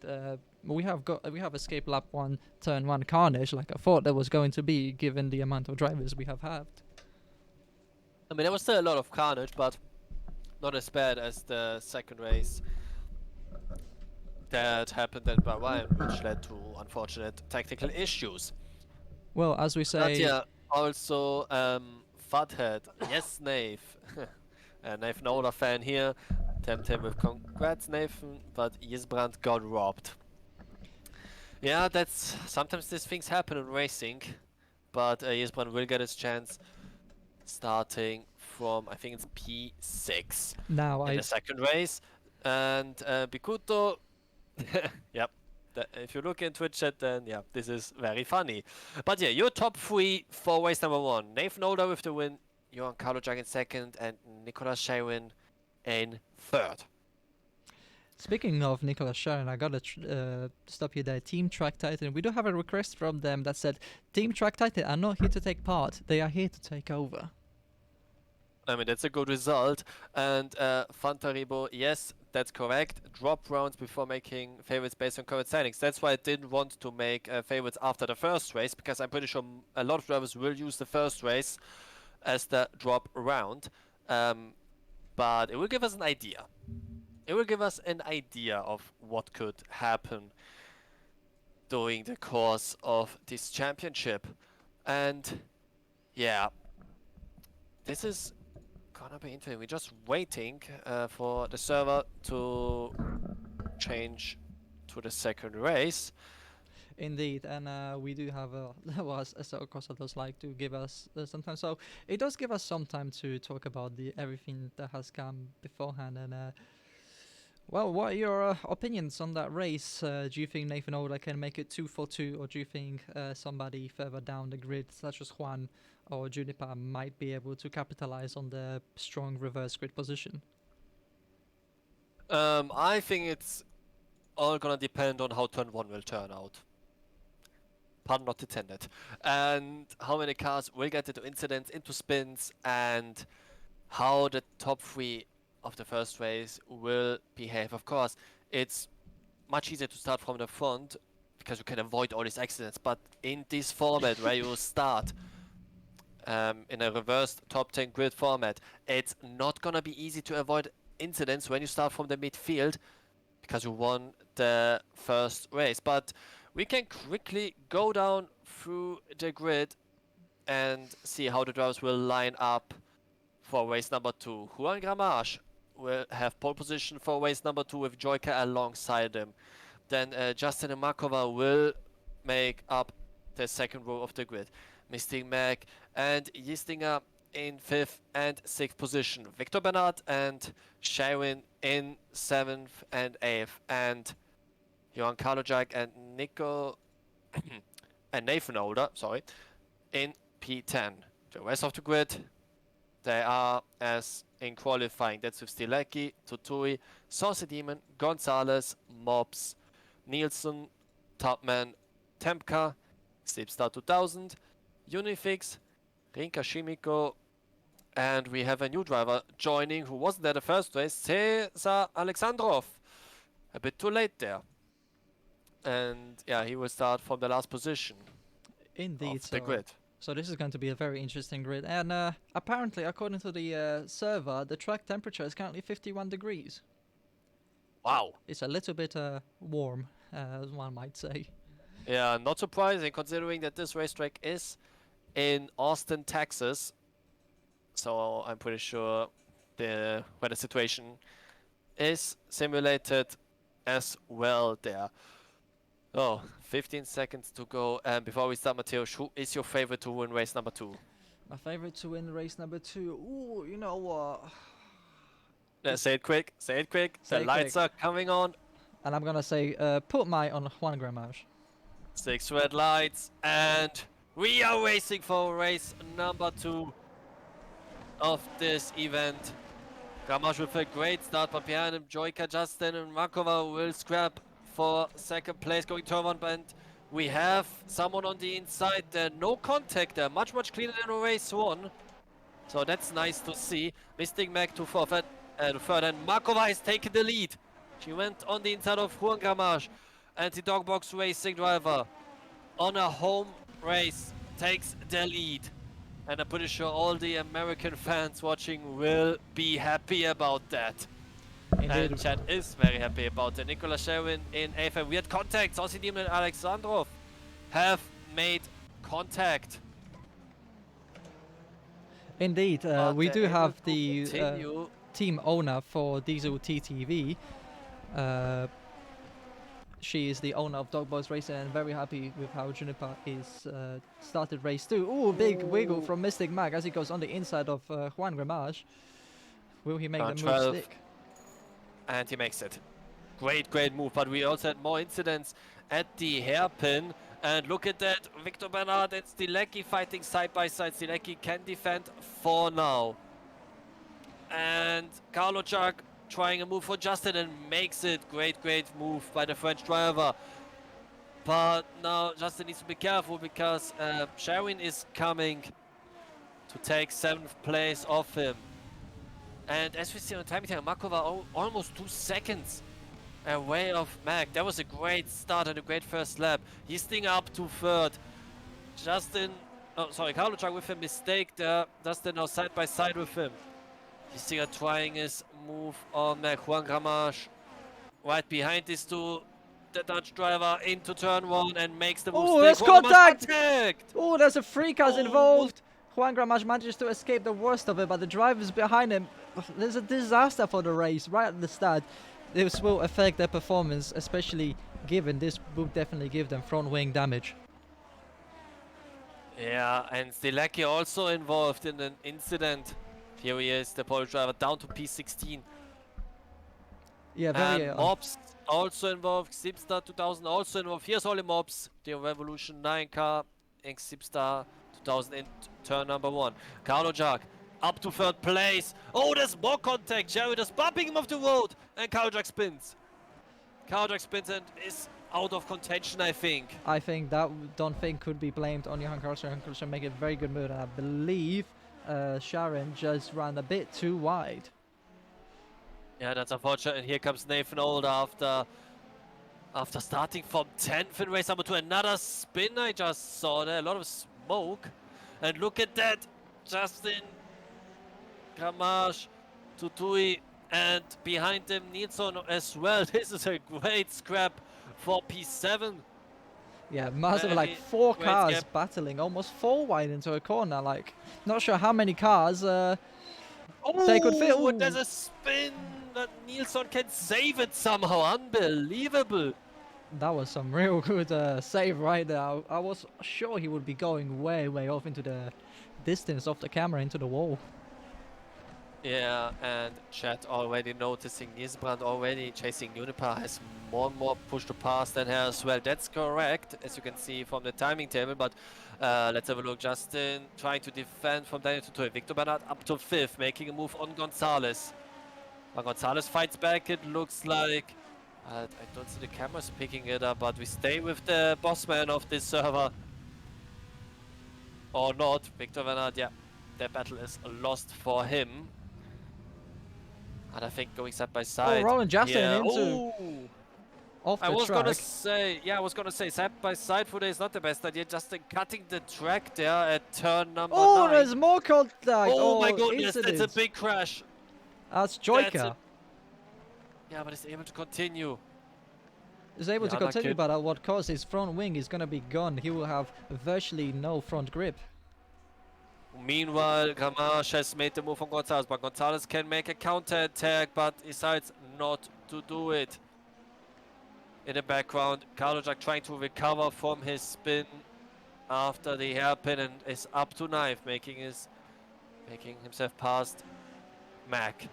We have escaped lap 1, turn 1 carnage, like I thought there was going to be, given the amount of drivers we have had. I mean, there was still a lot of carnage, but not as bad as the second race that happened at Bahrain, which led to unfortunate technical issues. Well, as we But say... yeah, also Fathead, yes, Nave. Nathan Ola fan here. Tempt him with congrats, Nathan, but Yisbrand got robbed. Yeah, that's sometimes these things happen in racing, but Yisbrand will get his chance starting from, I think it's P6 Now in the second race. And Bikuto, yep. If you look in Twitch chat, then yeah, this is very funny. But yeah, your top 3 for race number 1. Nathan Older with the win, Johan Karlojak in 2nd, and Nicolas Sharon in 3rd. Speaking of Nicolas Sharon, I gotta stop you there. Team Track Titan, we do have a request from them that said, Team Track Titan are not here to take part, they are here to take over. I mean, that's a good result. And Fantaribo, yes, that's correct. Drop rounds before making favorites based on current standings. That's why I didn't want to make favorites after the first race, because I'm pretty sure a lot of drivers will use the first race as the drop round. But it will give us an idea. It will give us an idea of what could happen during the course of this championship. And yeah, this is gonna be interesting. We're just waiting for the server to change to the second race. Indeed, and we do have Assetto Corsa does like to give us some time, so it does give us some time to talk about everything that has come beforehand. And well, what are your opinions on that race? Do you think Nathan Older can make it 2 for 2, or do you think somebody further down the grid, such as Juan or Juniper, might be able to capitalize on the strong reverse grid position? I think it's all gonna depend on how turn 1 will turn out. Pun not intended. And how many cars will get into incidents, into spins, and how the top 3 of the first race will behave. Of course, it's much easier to start from the front because you can avoid all these accidents, but in this format where you start in a reversed top 10 grid format, it's not gonna be easy to avoid incidents when you start from the midfield because you won the first race. But we can quickly go down through the grid and see how the drivers will line up for race number 2. Juan Gramache will have pole position for race number 2 with Joyka alongside him. Then Justin and Markova will make up the second row of the grid. Mystic Mac and Yistinger in 5th and 6th position. Victor Bernard and Sharon in 7th and 8th. And Johan Karlojak and Nico and Nathan Older, sorry, in P10. The rest of the grid, they are as in qualifying. That's with Stilecki, Tutui, Saucy Demon, Gonzalez, Mobs, Nielsen, Topman, Tempka, Slipstar 2000, Unifix, Rinka Shimiko, and we have a new driver joining who wasn't there the first race, Cesar Alexandrov. A bit too late there. And yeah, he will start from the last position Indeed, of the grid. So this is going to be a very interesting grid. And apparently, according to the server, the track temperature is currently 51 degrees. Wow. It's a little bit warm, as one might say. Yeah, not surprising considering that this racetrack is in Austin, Texas. So I'm pretty sure the weather situation is simulated as well there. Oh, 15 seconds to go. And before we start, Mateusz, who is your favorite to win race number 2? My favorite to win race number 2. Ooh, you know what? Say it quick. Say it quick. Say The it lights quick. are coming on. And I'm gonna say, put my on Juan Gramache. 6 red lights. And we are racing for race number 2 of this event. Gramache with a great start, but behind him, Joyka, Justin and Markova will scrap for second place, going turn 1, and we have someone on the inside there. No contact there, much cleaner than race 1. So that's nice to see. Mystic Mac to third, and Markova has taken the lead. She went on the inside of Juan Gramache, and the Dogbox Racing driver on a home race takes the lead. And I'm pretty sure all the American fans watching will be happy about that. Indeed. And Chad is very happy about it. Nicola Sherwin in A5. We had contact. Saucy Demon and Alexandrov have made contact. Indeed, But we do they're have able to the continue. team owner for Diesel TTV. She is the owner of Dog Boys Racing and very happy with how Juniper is started race 2. Ooh, big wiggle from Mystic Mag as he goes on the inside of Juan Gramache. Will he make the move 12. stick? And he makes it. Great move. But we also had more incidents at the hairpin. And look at that. Victor Bernard and Stilecki fighting side by side. Stilecki can defend for now. And Karlojak trying a move for Justin and makes it. Great move by the French driver. But now Justin needs to be careful because Sherwin is coming to take 7th place off him. And as we see on time meter, Markova almost 2 seconds away of Mac. That was a great start and a great first lap. He's sting up to 3rd. Karlojak with a mistake there. Justin now side by side with him. He's still trying his move on Mac. Juan Gramache right behind these two. The Dutch driver into turn 1 and makes the move. Oh, there's contact! Contact! Oh, there's a free cars Oh, involved. Juan Gramache manages to escape the worst of it, but the drivers behind him, there's a disaster for the race right at the start. This will affect their performance, especially given this will definitely give them front wing damage. Yeah, and Stilecki also involved in an incident. Here he is, the Polish driver, down to P16. Yeah, And very. Mobs also involved, Xipstar 2000 also involved. Here's all the Mobs, the Revolution 9 car, and Xipstar 2000 in turn number 1. Karlojak up to 3rd place. Oh, there's more contact. Jared is bumping him off the road, and Karlojak spins. Karlojak spins and is out of contention, I think. I think that don't think could be blamed on Johan Karlsson. Johan Karlsson make a very good move, and I believe Sharon just ran a bit too wide. Yeah, that's unfortunate. And here comes Nathan Old after starting from 10th in race number 2. Another spin I just saw there. A lot of smoke. And look at that. Justin, Gramache, Tutui, and behind them Nilsson as well. This is a great scrap for P7. Yeah, massive, like Very 4 great cars gap. battling almost 4 wide into a corner. Like, not sure how many cars they could fit. Oh, there's Ooh, a spin that Nilsson can save it somehow. Unbelievable. that was some real good save right there. I was sure he would be going way, way off into the distance of the camera into the wall. Yeah, and chat already noticing Nisbrand already chasing Unipa has more and more push to pass than her as well. That's correct, as you can see from the timing table, but let's have a look. Justin trying to defend from Daniel to Toy. Victor Bernard up to 5th, making a move on Gonzalez. But Gonzalez fights back, it looks like. I don't see the cameras picking it up, but we stay with the boss man of this server. Or not, Victor Bernard, yeah. That battle is lost for him. And I think going side by Oh, side. Roland Justin Yeah. into Oh! off I the was gonna track. say, yeah, I was gonna say side by side footage is not the best idea. Justin cutting the track there at turn number Oh, 9. there's more contact. Oh my Oh, goodness, that's a incident. big crash. That's That's a, Joyka. yeah, but he's able to continue. Is able to Jana continue, kid. but at what cost? His front wing is gonna be gone. He will have virtually no front grip. Meanwhile, Gamache has made the move on Gonzalez, but Gonzalez can make a counter attack, but decides not to do it. In the background, Karlojak trying to recover from his spin after the hairpin and is up to 9th, making himself past Mac.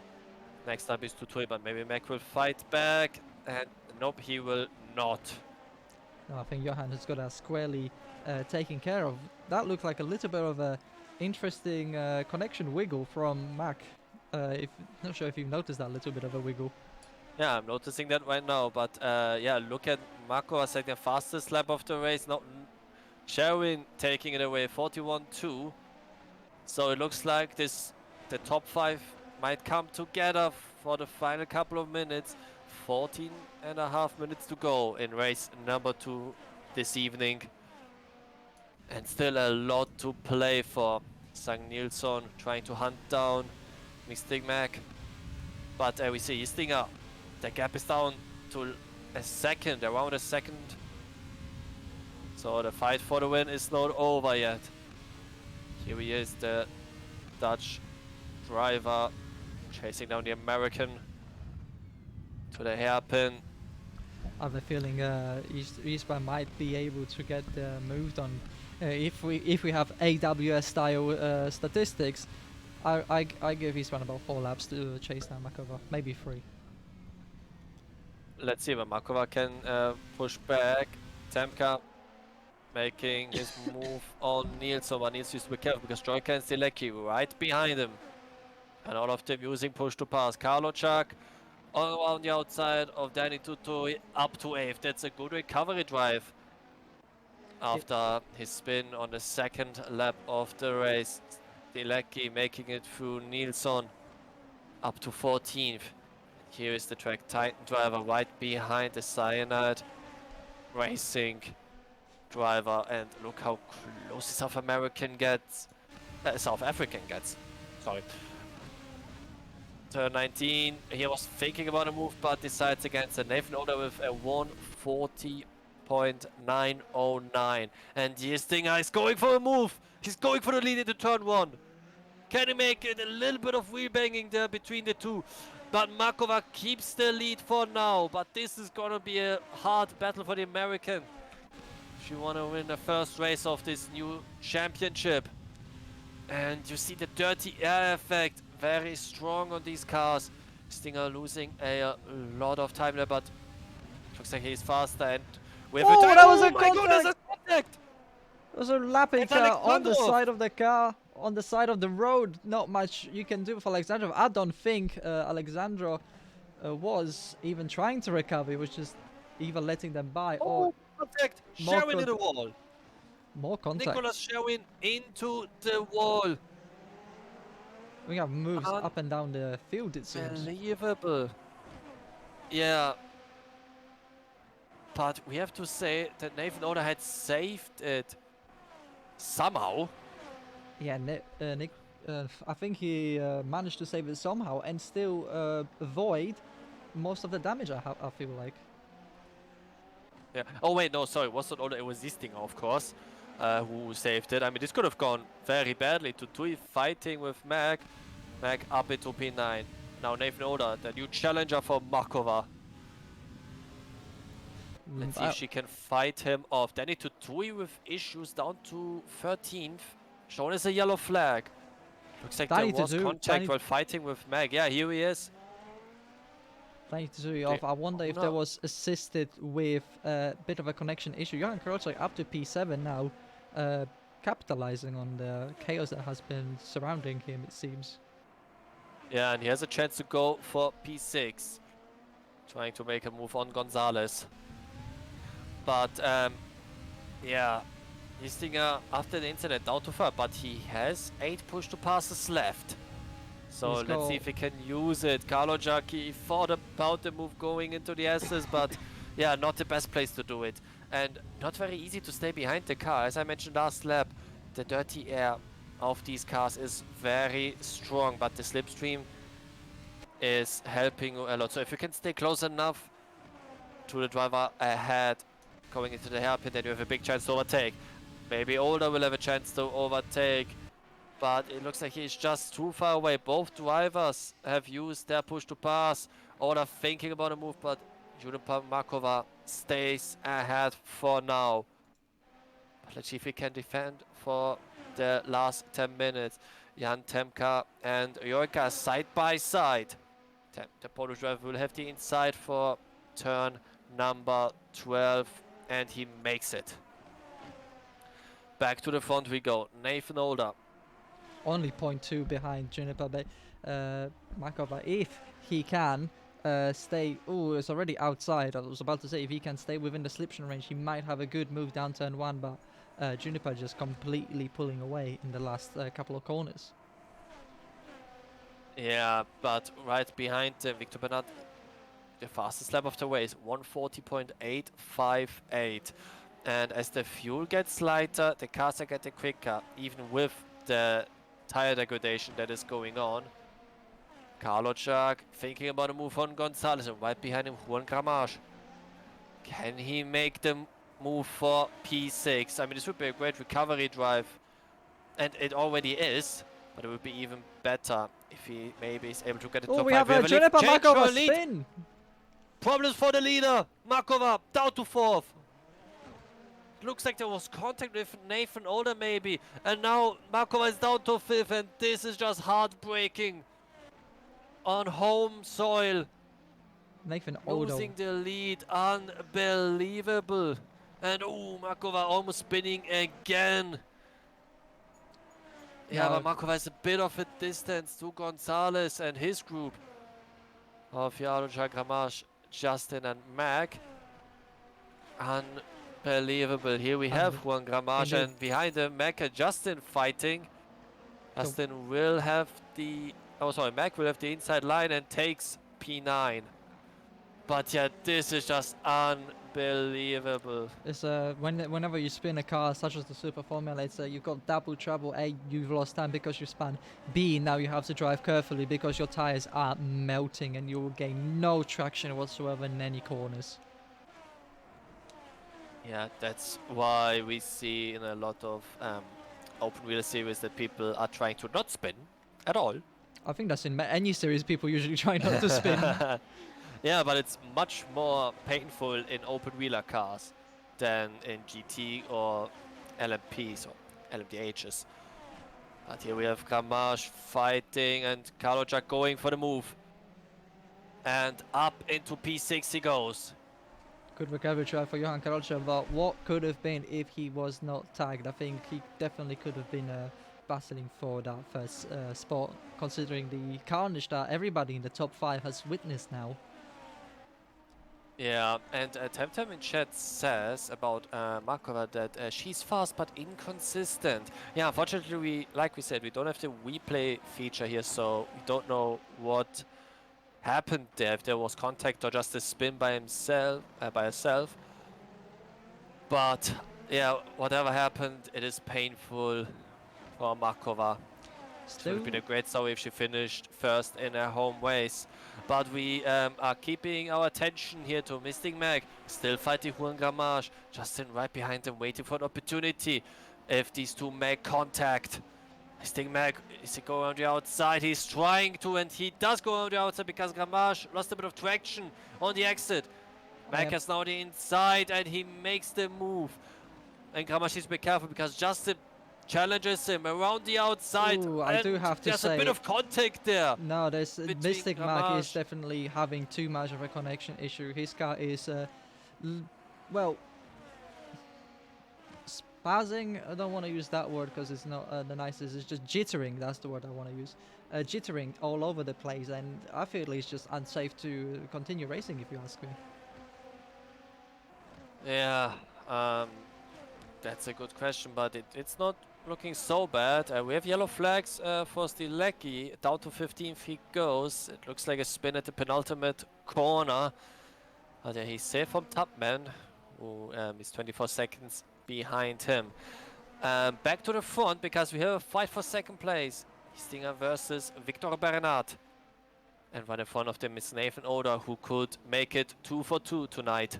Next up is Tutui, but maybe Mac will fight back, and nope, he will not. No, I think Johan has got that squarely taken care of. That looked like a little bit of a interesting connection wiggle from Mac. Not sure if you've noticed that little bit of a wiggle. Yeah, I'm noticing that right now, but yeah, look at Marco as like the fastest lap of the race. Not Sherwin taking it away, 41.2. So it looks like the top 5 might come together for the final couple of minutes. 14.5 minutes to go in race number 2 this evening. And still a lot to play for. Sang Nilsson trying to hunt down Mystic Mac. But we see Istinger. The gap is down to a second, around a second. So the fight for the win is not over yet. Here he is, the Dutch driver, chasing down the American to the hairpin. I have a feeling Eastbound might be able to get moved on if we have AWS style statistics. I give Eastbound about 4 laps to chase down Makova, maybe 3. Let's see if Makova can push back. Temka making his move on Nilsson, but needs to be careful because Joyka and Stilecki right behind him. And all of them using push to pass. Karlochak all around the outside of Danny Tutui up to 8th. That's a good recovery drive after his spin on the second lap of the race. Stilecki making it through Nilsson up to 14th. Here is the track Titan driver right behind the Cyanide Racing driver, and look how close the South African gets. Sorry. Turn 19. He was thinking about a move, but decides against it. Nathan Oda with a 140.909, and Stinger is going for a move. He's going for the lead into turn 1. Can he make it? A little bit of wheel banging there between the two. But Markova keeps the lead for now. But this is gonna be a hard battle for the American if you want to win the first race of this new championship. And you see the dirty air effect very strong on these cars. Stinger losing a lot of time there, but looks like he's faster. And with That was a my goodness, contact! a contact! There was a lapping It's car on the Alexandrov. side of the car, on the side of the road. Not much you can do for Alexandrov. I don't think Alexandrov was even trying to recover. He was just either letting them by or Contact! More Sherwin in the wall. more contact. Nicholas Sherwin into the wall. We have moves up and down the field, it seems. Unbelievable. Yeah. But we have to say that Nathan Oda had saved it somehow. Yeah, Nick, I think he managed to save it somehow and still avoid most of the damage, I feel like. Yeah. Oh wait, no, sorry, it wasn't Oda, it was Zistinger, of course, who saved it. I mean, this could have gone very badly. Tutui fighting with Mag. Mag up into P9. Now Nathan Oda, the new challenger for Markova. Let's see if she can fight him off. Danny Tutui with issues down to 13th. Shown as a yellow flag. Looks like there was contact while fighting with Mag. Yeah, here he is. Danny Tutui off. I wonder if there was assisted with a bit of a connection issue. Johan Karolczak up to P7 now, capitalizing on the chaos that has been surrounding him, it seems. Yeah, and he has a chance to go for P6. Trying to make a move on Gonzalez. But, yeah, Zistinger after the incident down to 3rd, but he has 8 push to passes left. So let's see if he can use it. Karolczak, he thought about the move going into the S's, but yeah, not the best place to do it. And not very easy to stay behind the car. As I mentioned last lap, the dirty air of these cars is very strong, but the slipstream is helping a lot. So if you can stay close enough to the driver ahead, going into the hairpin, then you have a big chance to overtake. Maybe Older will have a chance to overtake, but it looks like he's just too far away. Both drivers have used their push to pass. Older thinking about a move, but Juniper Markova stays ahead for now. But let's see if he can defend for the last 10 minutes. Jan Temka and Jojka side by side. The Polish driver will have the inside for turn number 12, and he makes it. Back to the front we go. Nathan Older. Only 0.2 behind Juniper Markova. If he can stay... Oh, it's already outside. I was about to say, if he can stay within the slipstream range, he might have a good move down turn 1, but Juniper just completely pulling away in the last couple of corners. Yeah, but right behind Victor Bernard, the fastest lap of the race, 140.858. And as the fuel gets lighter, the cars are getting quicker, even with the tire degradation that is going on. Karolczak thinking about a move on Gonzalez, and right behind him Juan Gramage. Can he make the move for P6? I mean, this would be a great recovery drive, and it already is, but it would be even better if he maybe is able to get it to top 5. We have a Juniper Markova spin! Problems for the leader, Markova down to 4th. Looks like there was contact with Nathan Older maybe, and now Markova is down to 5th, and this is just heartbreaking on home soil. Nathan Older losing the lead, unbelievable. And oh, Markova almost spinning again. Yeah, but Markova has a bit of a distance to Gonzalez and his group of Karolczak, Gramage, Justin and Mag. Unbelievable. Here we have Juan Gramage, and behind him Mag and Justin fighting. Justin will have the... Oh, sorry, Mag will have the inside line and takes P9. But yeah, this is just unbelievable. It's whenever you spin a car such as the Super Formula, it's you've got double trouble. A, you've lost time because you spun. B, now you have to drive carefully because your tires are melting and you will gain no traction whatsoever in any corners. Yeah, that's why we see in a lot of open wheel series that people are trying to not spin at all. I think that's in any series people usually try not to spin. Yeah, but it's much more painful in open wheeler cars than in GT or LMPs or LMDHs. But here we have Gramage fighting and Karolczak going for the move. And up into P6 he goes. Good recovery try for Johan Karolczak, but what could have been if he was not tagged? I think he definitely could have been battling for that first spot, considering the carnage that everybody in the top 5 has witnessed now. Yeah, and Temtem in chat says about Markova that she's fast but inconsistent. Yeah, unfortunately, like we said, we don't have the replay feature here, so we don't know what happened there, if there was contact or just a spin by herself. But yeah, whatever happened, it is painful for Markova. It would have been a great story if she finished first in her home race. But we are keeping our attention here to Mystic Mag, still fighting Juan Gramage. Justin right behind him, waiting for an opportunity. If these two make contact, Mystic Mag, is he going on the outside? He's trying to, and he does go on the outside because Gramage lost a bit of traction on the exit. Mag has now the inside, and he makes the move. And Gramage needs to be careful because Justin challenges him around the outside. Ooh, I do have to there's say, a bit of contact there. No, there's Mystic Mag is Gramage. definitely having too much of a connection issue. His car is, well, spazzing. I don't want to use that word because it's not the nicest. It's just jittering. That's the word I want to use. Jittering all over the place, and I feel it's just unsafe to continue racing, if you ask me. Yeah, that's a good question, but it's not looking so bad. We have yellow flags for Stilecki. Down to 15th he goes. It looks like a spin at the penultimate corner. But yeah, he's safe from Topman, who is 24 seconds behind him. Back to the front because we have a fight for second place. Stinger versus Victor Bernard. And right in front of them is Nathan Oder, who could make it 2 for 2 tonight.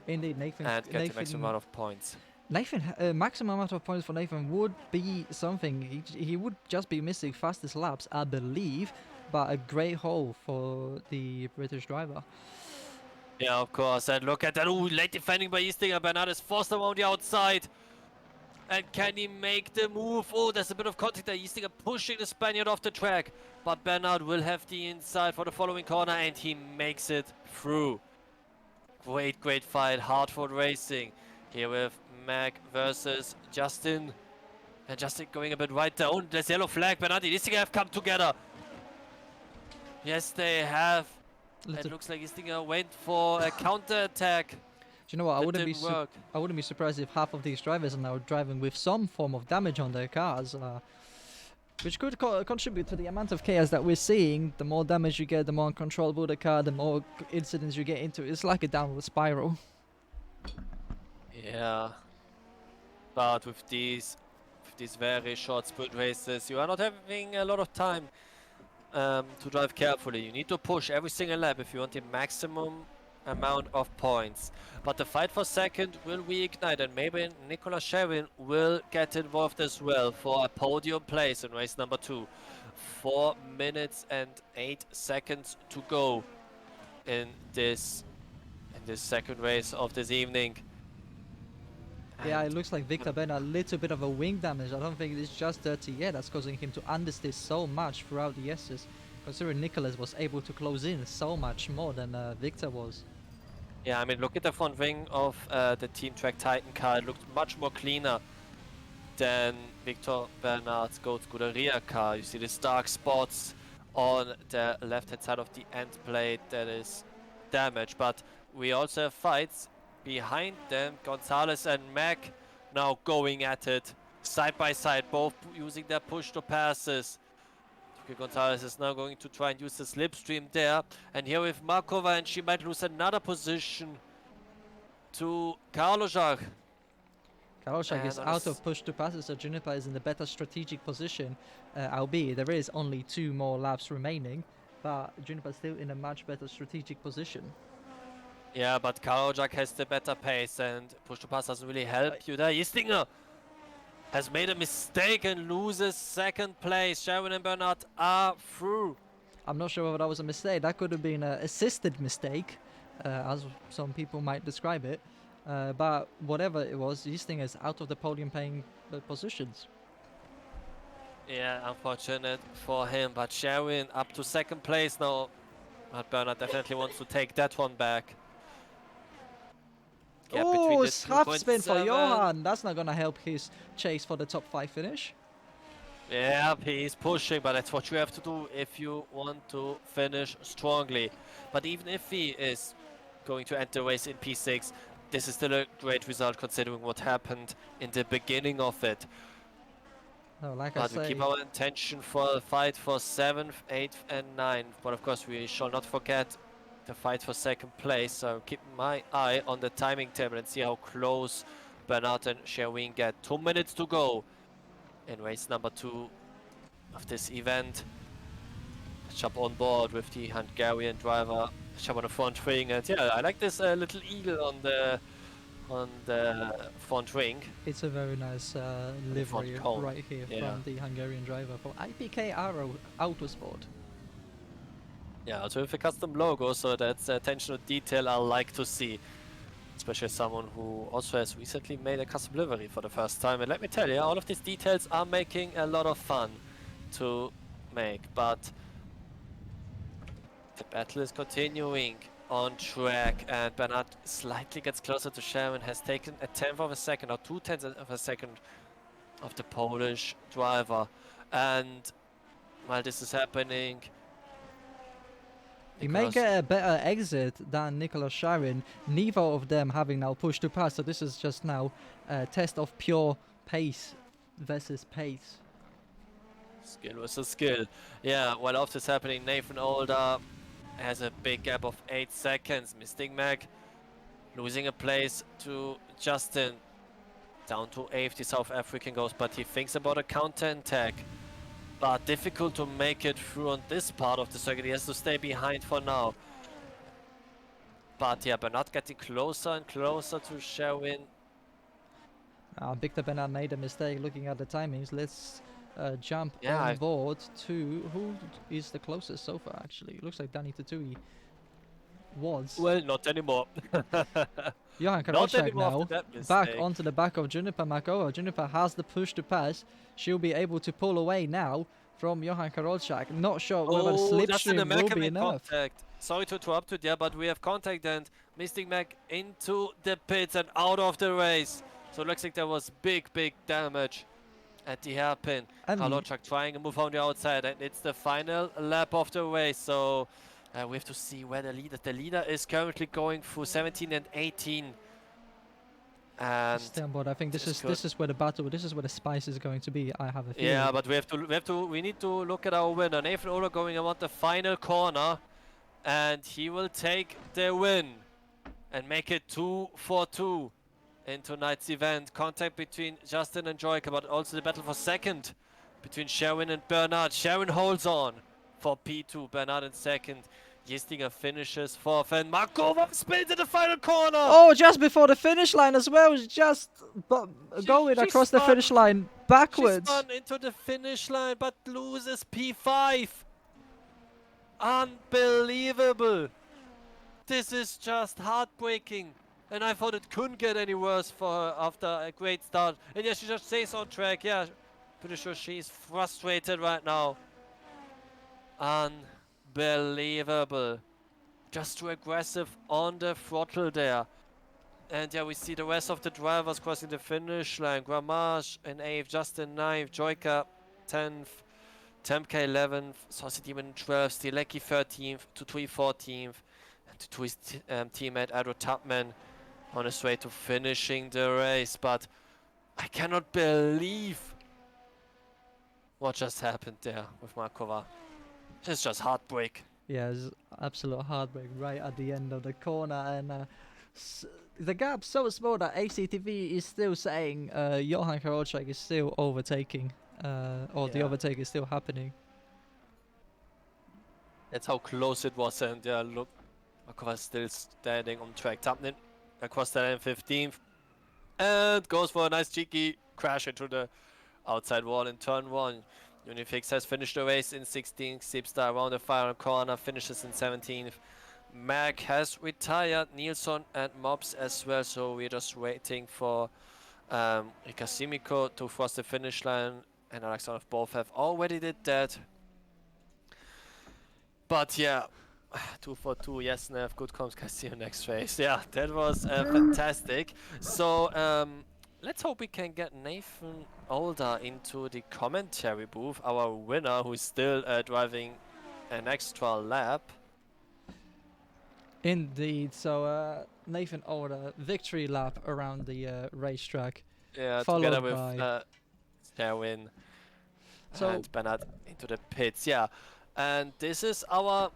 Indeed, Nathan. And get the maximum amount of points. Nathan, maximum amount of points for Nathan would be something. He would just be missing fastest laps, I believe, but a great hole for the British driver. Yeah, of course. And look at that. Ooh, late defending by Eastinger. Bernard is forced around the outside. And can he make the move? Oh, there's a bit of contact there. Eastinger pushing the Spaniard off the track. But Bernard will have the inside for the following corner, and he makes it through. Great fight. Hardford Racing. Here with Mag versus Justin. And Justin going a bit right down. There's yellow flag. Bernard and Eastinger have come together. Yes, they have. It looks like Eastinger went for a counter attack. Do you know what? I wouldn't be surprised if half of these drivers are now driving with some form of damage on their cars, which could contribute to the amount of chaos that we're seeing. The more damage you get, the more uncontrollable the car, the more incidents you get into. It's like a downward spiral. Yeah, but with these very short sprint races, you are not having a lot of time to drive carefully. You need to push every single lap if you want the maximum amount of points. But the fight for second will reignite, and maybe Nicolas Sherwin will get involved as well for a podium place in race number 2. 4 minutes and 8 seconds to go in this second race of this evening. Yeah, it looks like Victor Bernard a little bit of a wing damage. I don't think it's just dirty yet. That's causing him to understeer so much throughout the S's. Considering Nicholas was able to close in so much more than Victor was. Yeah, I mean, look at the front wing of the Team Track Titan car. It looked much more cleaner than Victor Bernard's Goat Scuderia car. You see the dark spots on the left-hand side of the end plate that is damaged. But we also have fights behind them. Gonzalez and Mac now going at it side by side, both using their push to passes. Gonzalez is now going to try and use the slipstream there. And here with Markova, and she might lose another position to Karložák. Karložák is out of push to passes, so Juniper is in a better strategic position, albeit there is only 2 more laps remaining, but Juniper is still in a much better strategic position. Yeah, but Karložák has the better pace, and push to pass doesn't really help you there. Eastinger has made a mistake and loses second place. Sherwin and Bernard are through. I'm not sure whether that was a mistake. That could have been an assisted mistake, as some people might describe it. But whatever it was, Easting is out of the podium paying positions. Yeah, unfortunate for him. But Sherwin up to second place now. But Bernard definitely wants to take that one back. Oh, half spin for Johan. That's not going to help his chase for the top 5 finish. Yeah, he's pushing, but that's what you have to do if you want to finish strongly. But even if he is going to end the race in P6, this is still a great result considering what happened in the beginning of it. No, like but we keep our attention for the fight for 7th, 8th and 9th. But of course we shall not forget the fight for second place. So keep my eye on the timing table and see how close Bernard and Sherwin get. 2 minutes to go in race number 2 of this event. Jump on board with the Hungarian driver. Jump on the front wing, and yeah, I like this little eagle on the front wing. It's a very nice The front livery cone. right here Yeah. from the Hungarian driver for IPK Autosport. Yeah, also with a custom logo, so that's attention to detail I like to see. Especially someone who also has recently made a custom livery for the first time. And let me tell you, all of these details are making a lot of fun to make. But the battle is continuing on track, and Bernard slightly gets closer to Sharon, has taken a tenth of a second or 2/10 of a second of the Polish driver. And while this is happening, He may Nicolas- get a better exit than Nicolas Sharin, neither of them having now pushed to pass, so this is just now a test of pure pace versus pace. Skill versus skill. Yeah, while all this happening, Nathan Older has a big gap of 8 seconds. Mystic Mac losing a place to Justin. Down to 8th, the South African goes, but he thinks about a counter-attack. But difficult to make it through on this part of the circuit. He has to stay behind for now. But yeah, Bernard getting closer and closer to Sherwin. Victor Bernard made a mistake looking at the timings. Let's jump Yeah, on board to who is the closest so far actually. It looks like Danny Tatui was. Well, not anymore. Johan Not Karolczak anymore now after that back mistake. onto the back of Juniper Makova. Juniper has the push to pass. She'll be able to pull away now from Johan Karolczak. Not sure whether the That's an slipstream will American be enough. contact. Sorry to interrupt you there, but we have contact and Mystic Mac into the pits and out of the race. So it looks like there was big damage at the hairpin. And Karolczak trying to move on the outside, and it's the final lap of the race. So we have to see where the leader is currently going through 17 and 18. And stay on board. I think this this is is where the spice is going to be. I have a feeling. yeah, but we need to look at our winner. Nathan Ola going around the final corner, and he will take the win and make it 2-4-2 in tonight's event. Contact between Justin and Joyka, but also the battle for second between Sherwin and Bernard. Sherwin holds on for P2, Bernard in second. Gistinger finishes fourth, and Markova spins in the final corner. Oh, just before the finish line as well. Just going she across the spun. finish line She backwards. spun into the finish line, but loses P5. Unbelievable. This is just heartbreaking. And I thought it couldn't get any worse for her after a great start. And yeah, she just stays on track. Yeah, pretty sure she's frustrated right now. Unbelievable. Just too aggressive on the throttle there. And yeah, we see the rest of the drivers crossing the finish line. Gramage in 8th, Justin 9th, Joyka 10th, Temke 11th, Saucy Demon 12th, Stilecki 13th, Tutui 14th, and Tutui's teammate Adro Tubman on his way to finishing the race. But I cannot believe what just happened there with Markova. It's just heartbreak. Yeah, it's absolute heartbreak right at the end of the corner, and the gap's so small that ACTV is still saying Johan Karolczak is still overtaking, or the Yeah. overtake is still happening. That's how close it was, and yeah, look, Markova is still standing on track. Tubman across the line 15th, and goes for a nice cheeky crash into the outside wall in turn 1. Unifix has finished the race in 16th, Seepstar around the final corner, finishes in 17th. Mac has retired, Nilsson and Mobs as well, so we're just waiting for Rika Simiko to cross the finish line, and Alexander both have already did that. But yeah, 2-4-2, yes, Nev, good comms, can see you next race. Yeah, that was fantastic. So let's hope we can get Nathan Older into the commentary booth, our winner who's still driving an extra lap. Indeed. So Nathan Older victory lap around the racetrack. Yeah, Followed together with by- Sherwin So- and Bernard into the pits. Yeah, and this is our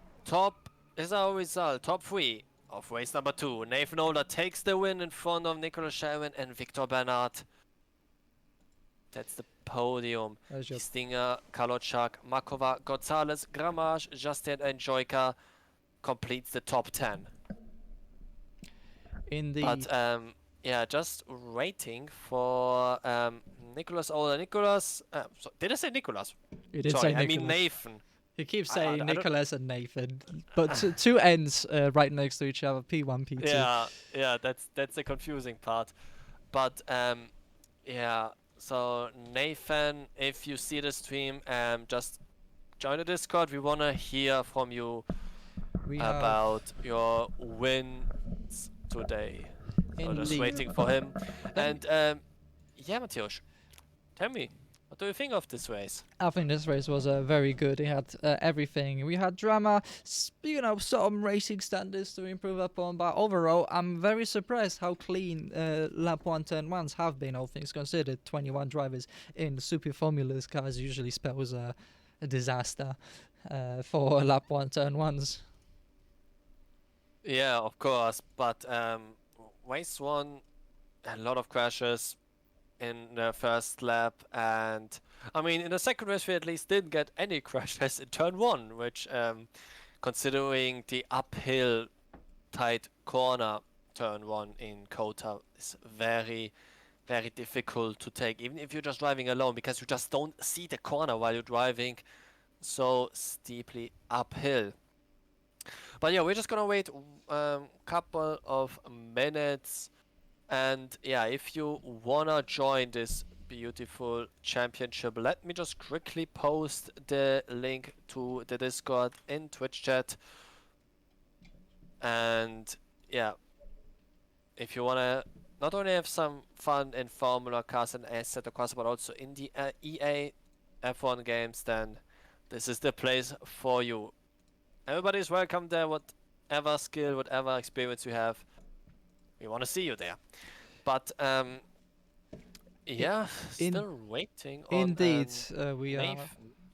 result, top 3 of race number 2. Nathan Older takes the win in front of Nicolas Sherwin and Victor Bernard. That's the podium. There's your Stinger, Kalochak, Makova, Gonzalez, Gramage, Justin, and Joyka completes the top 10. in the. But yeah, just waiting for Nicholas Ola. Nicholas, did I say Nicholas? You did Sorry, say I mean Nicholas. Nathan. He keeps I saying don't. Nicholas and Nathan, but two ends right next to each other, P1, P2. Yeah, that's the confusing part. But yeah. So Nathan, if you see the stream, just join the Discord. We wanna hear from you We have about your wins today. So just indeed. waiting for him. Then And yeah, Mateusz, tell me, what do you think of this race? I think this race was very good. It had everything. We had drama, some racing standards to improve upon, but overall, I'm very surprised how clean lap 1 turn 1s have been, all things considered. 21 drivers in Super Formulas cars usually spells a disaster for lap 1 turn 1s. Yeah, of course, but race 1, a lot of crashes in the first lap, and I mean, in the second race, we at least didn't get any crashes in turn 1, which, considering the uphill tight corner turn 1 in Cota, is very, very difficult to take, even if you're just driving alone, because you just don't see the corner while you're driving so steeply uphill. But yeah, we're just gonna wait couple of minutes, and yeah, if you wanna join this beautiful championship, let me just quickly post the link to the Discord in Twitch chat. And yeah, if you wanna not only have some fun in Formula Cars and Assetto Corsa, but also in the EA F1 games, then this is the place for you. Everybody's welcome there, whatever skill, whatever experience you have. We want to see you there. But yeah, still waiting on Indeed, Nathan.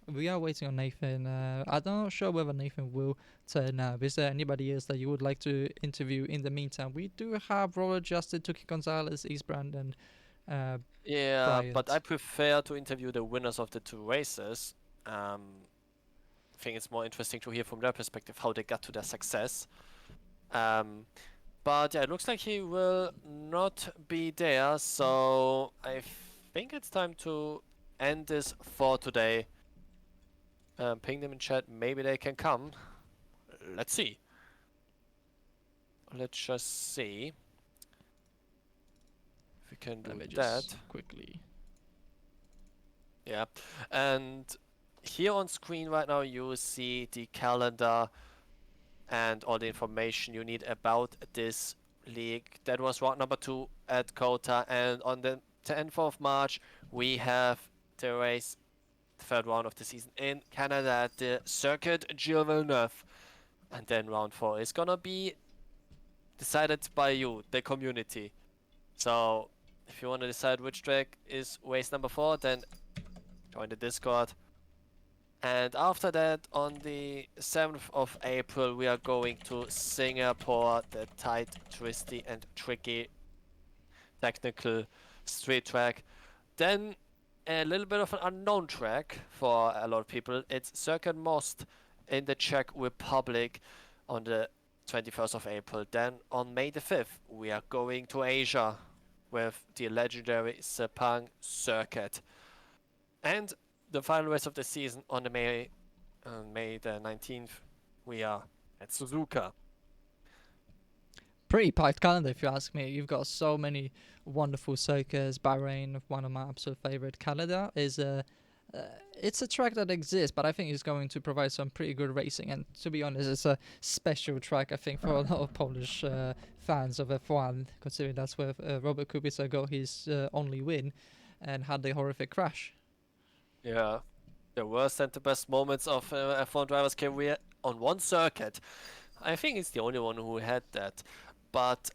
we are waiting on Nathan. I'm not sure whether Nathan will turn up. Is there anybody else that you would like to interview in the meantime? We do have Roller Justin, Tuki Gonzalez, Eastbrand, and Yeah, but Bryant. I prefer to interview the winners of the two races. I think it's more interesting to hear from their perspective how they got to their success. But yeah, it looks like he will not be there, so I think it's time to end this for today. Ping them in chat, maybe they can come. Let's see. Let's just see if we can do Let me that. just quickly. Yeah, and here on screen right now you see the calendar and all the information you need about this league. That was round number 2 at Cota, and on the 10th of March we have the race, the third round of the season in Canada at the Circuit Gilles Villeneuve. And then round 4 is gonna be decided by you, the community. So if you want to decide which track is race number 4, then join the Discord. And after that, on the 7th of April, we are going to Singapore, the tight, twisty, and tricky technical street track. Then a little bit of an unknown track for a lot of people. It's Circuit Most in the Czech Republic on the 21st of April. Then on May the 5th, we are going to Asia with the legendary Sepang circuit. And the final race of the season on the May the 19th, we are at Suzuka. Pretty packed calendar, if you ask me. You've got so many wonderful circuits. Bahrain, one of my absolute favorite. Canada is it's a track that exists, but I think it's going to provide some pretty good racing. And to be honest, it's a special track, I think, for a lot of Polish fans of F1, considering that's where Robert Kubica got his only win and had the horrific crash. Yeah, the worst and the best moments of F1 drivers' career on one circuit. I think it's the only one who had that. But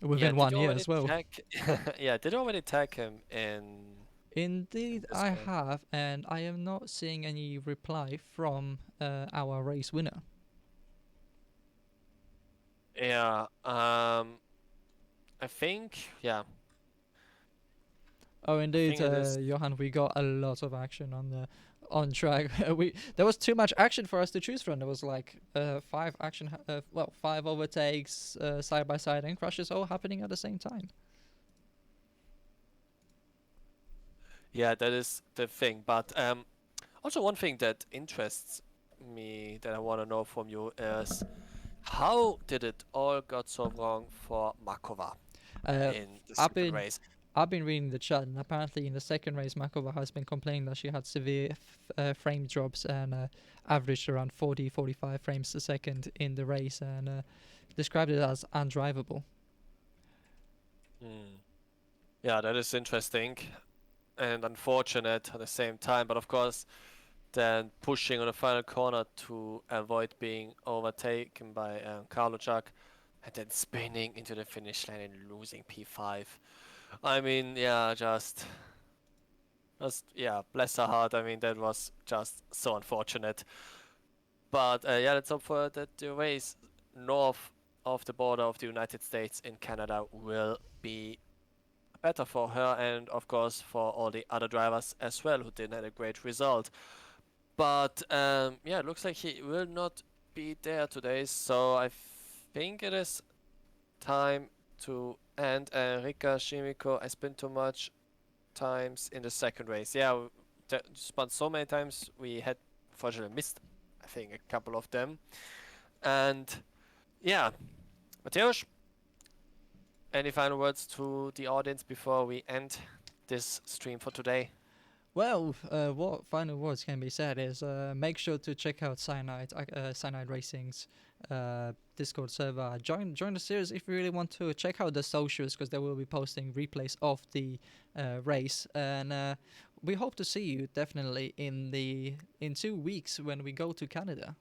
Within did 1 you year already as well. tag? Yeah, did you already tag him in? Indeed, I Discord? have, and I am not seeing any reply from our race winner. Yeah. I think yeah. Oh, indeed, think it is. Johan. We got a lot of action on track. There was too much action for us to choose from. There was like five overtakes side by side and crashes all happening at the same time. Yeah, that is the thing. But also one thing that interests me that I want to know from you is how did it all got so wrong for Makova Uh, in the I've second been race? I've been reading the chat, and apparently in the second race, Makova has been complaining that she had severe frame drops and averaged around 40, 45 frames a second in the race, and described it as undrivable. Hmm. Yeah, that is interesting and unfortunate at the same time. But of course, then pushing on the final corner to avoid being overtaken by Karlochak, and then spinning into the finish line and losing P5. I mean, yeah, yeah, bless her heart. I mean, that was just so unfortunate. But yeah, let's hope for that the race north of the border of the United States in Canada will be better for her and of course for all the other drivers as well who didn't have a great result. But yeah, it looks like he will not be there today, so I think it is time to end. Rika, Shimiko, I spent too much times in the second race. Yeah, spun so many times we had fortunately missed, I think, a couple of them. And yeah, Mateusz, any final words to the audience before we end this stream for today? Well, what final words can be said is make sure to check out Cyanide Racing's Discord server. Join the series if you really want to. Check out the socials because they will be posting replays of the race, and we hope to see you definitely in 2 weeks when we go to Canada.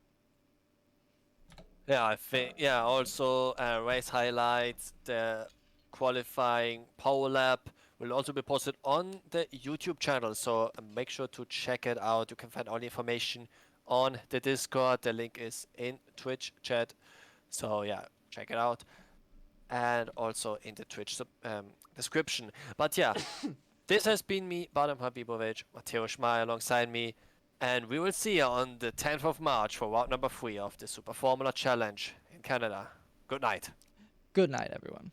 Yeah, I think, yeah, also race highlights, the qualifying power lap will also be posted on the YouTube channel, so make sure to check it out. You can find all the information on the Discord. The link is in Twitch chat, so yeah, check it out, and also in the Twitch description. But yeah, this has been me, Badam Habibovic, Mateusz Meyer alongside me, and we will see you on the 10th of March for round number 3 of the Super Formula Challenge in Canada. Good night. Good night, everyone.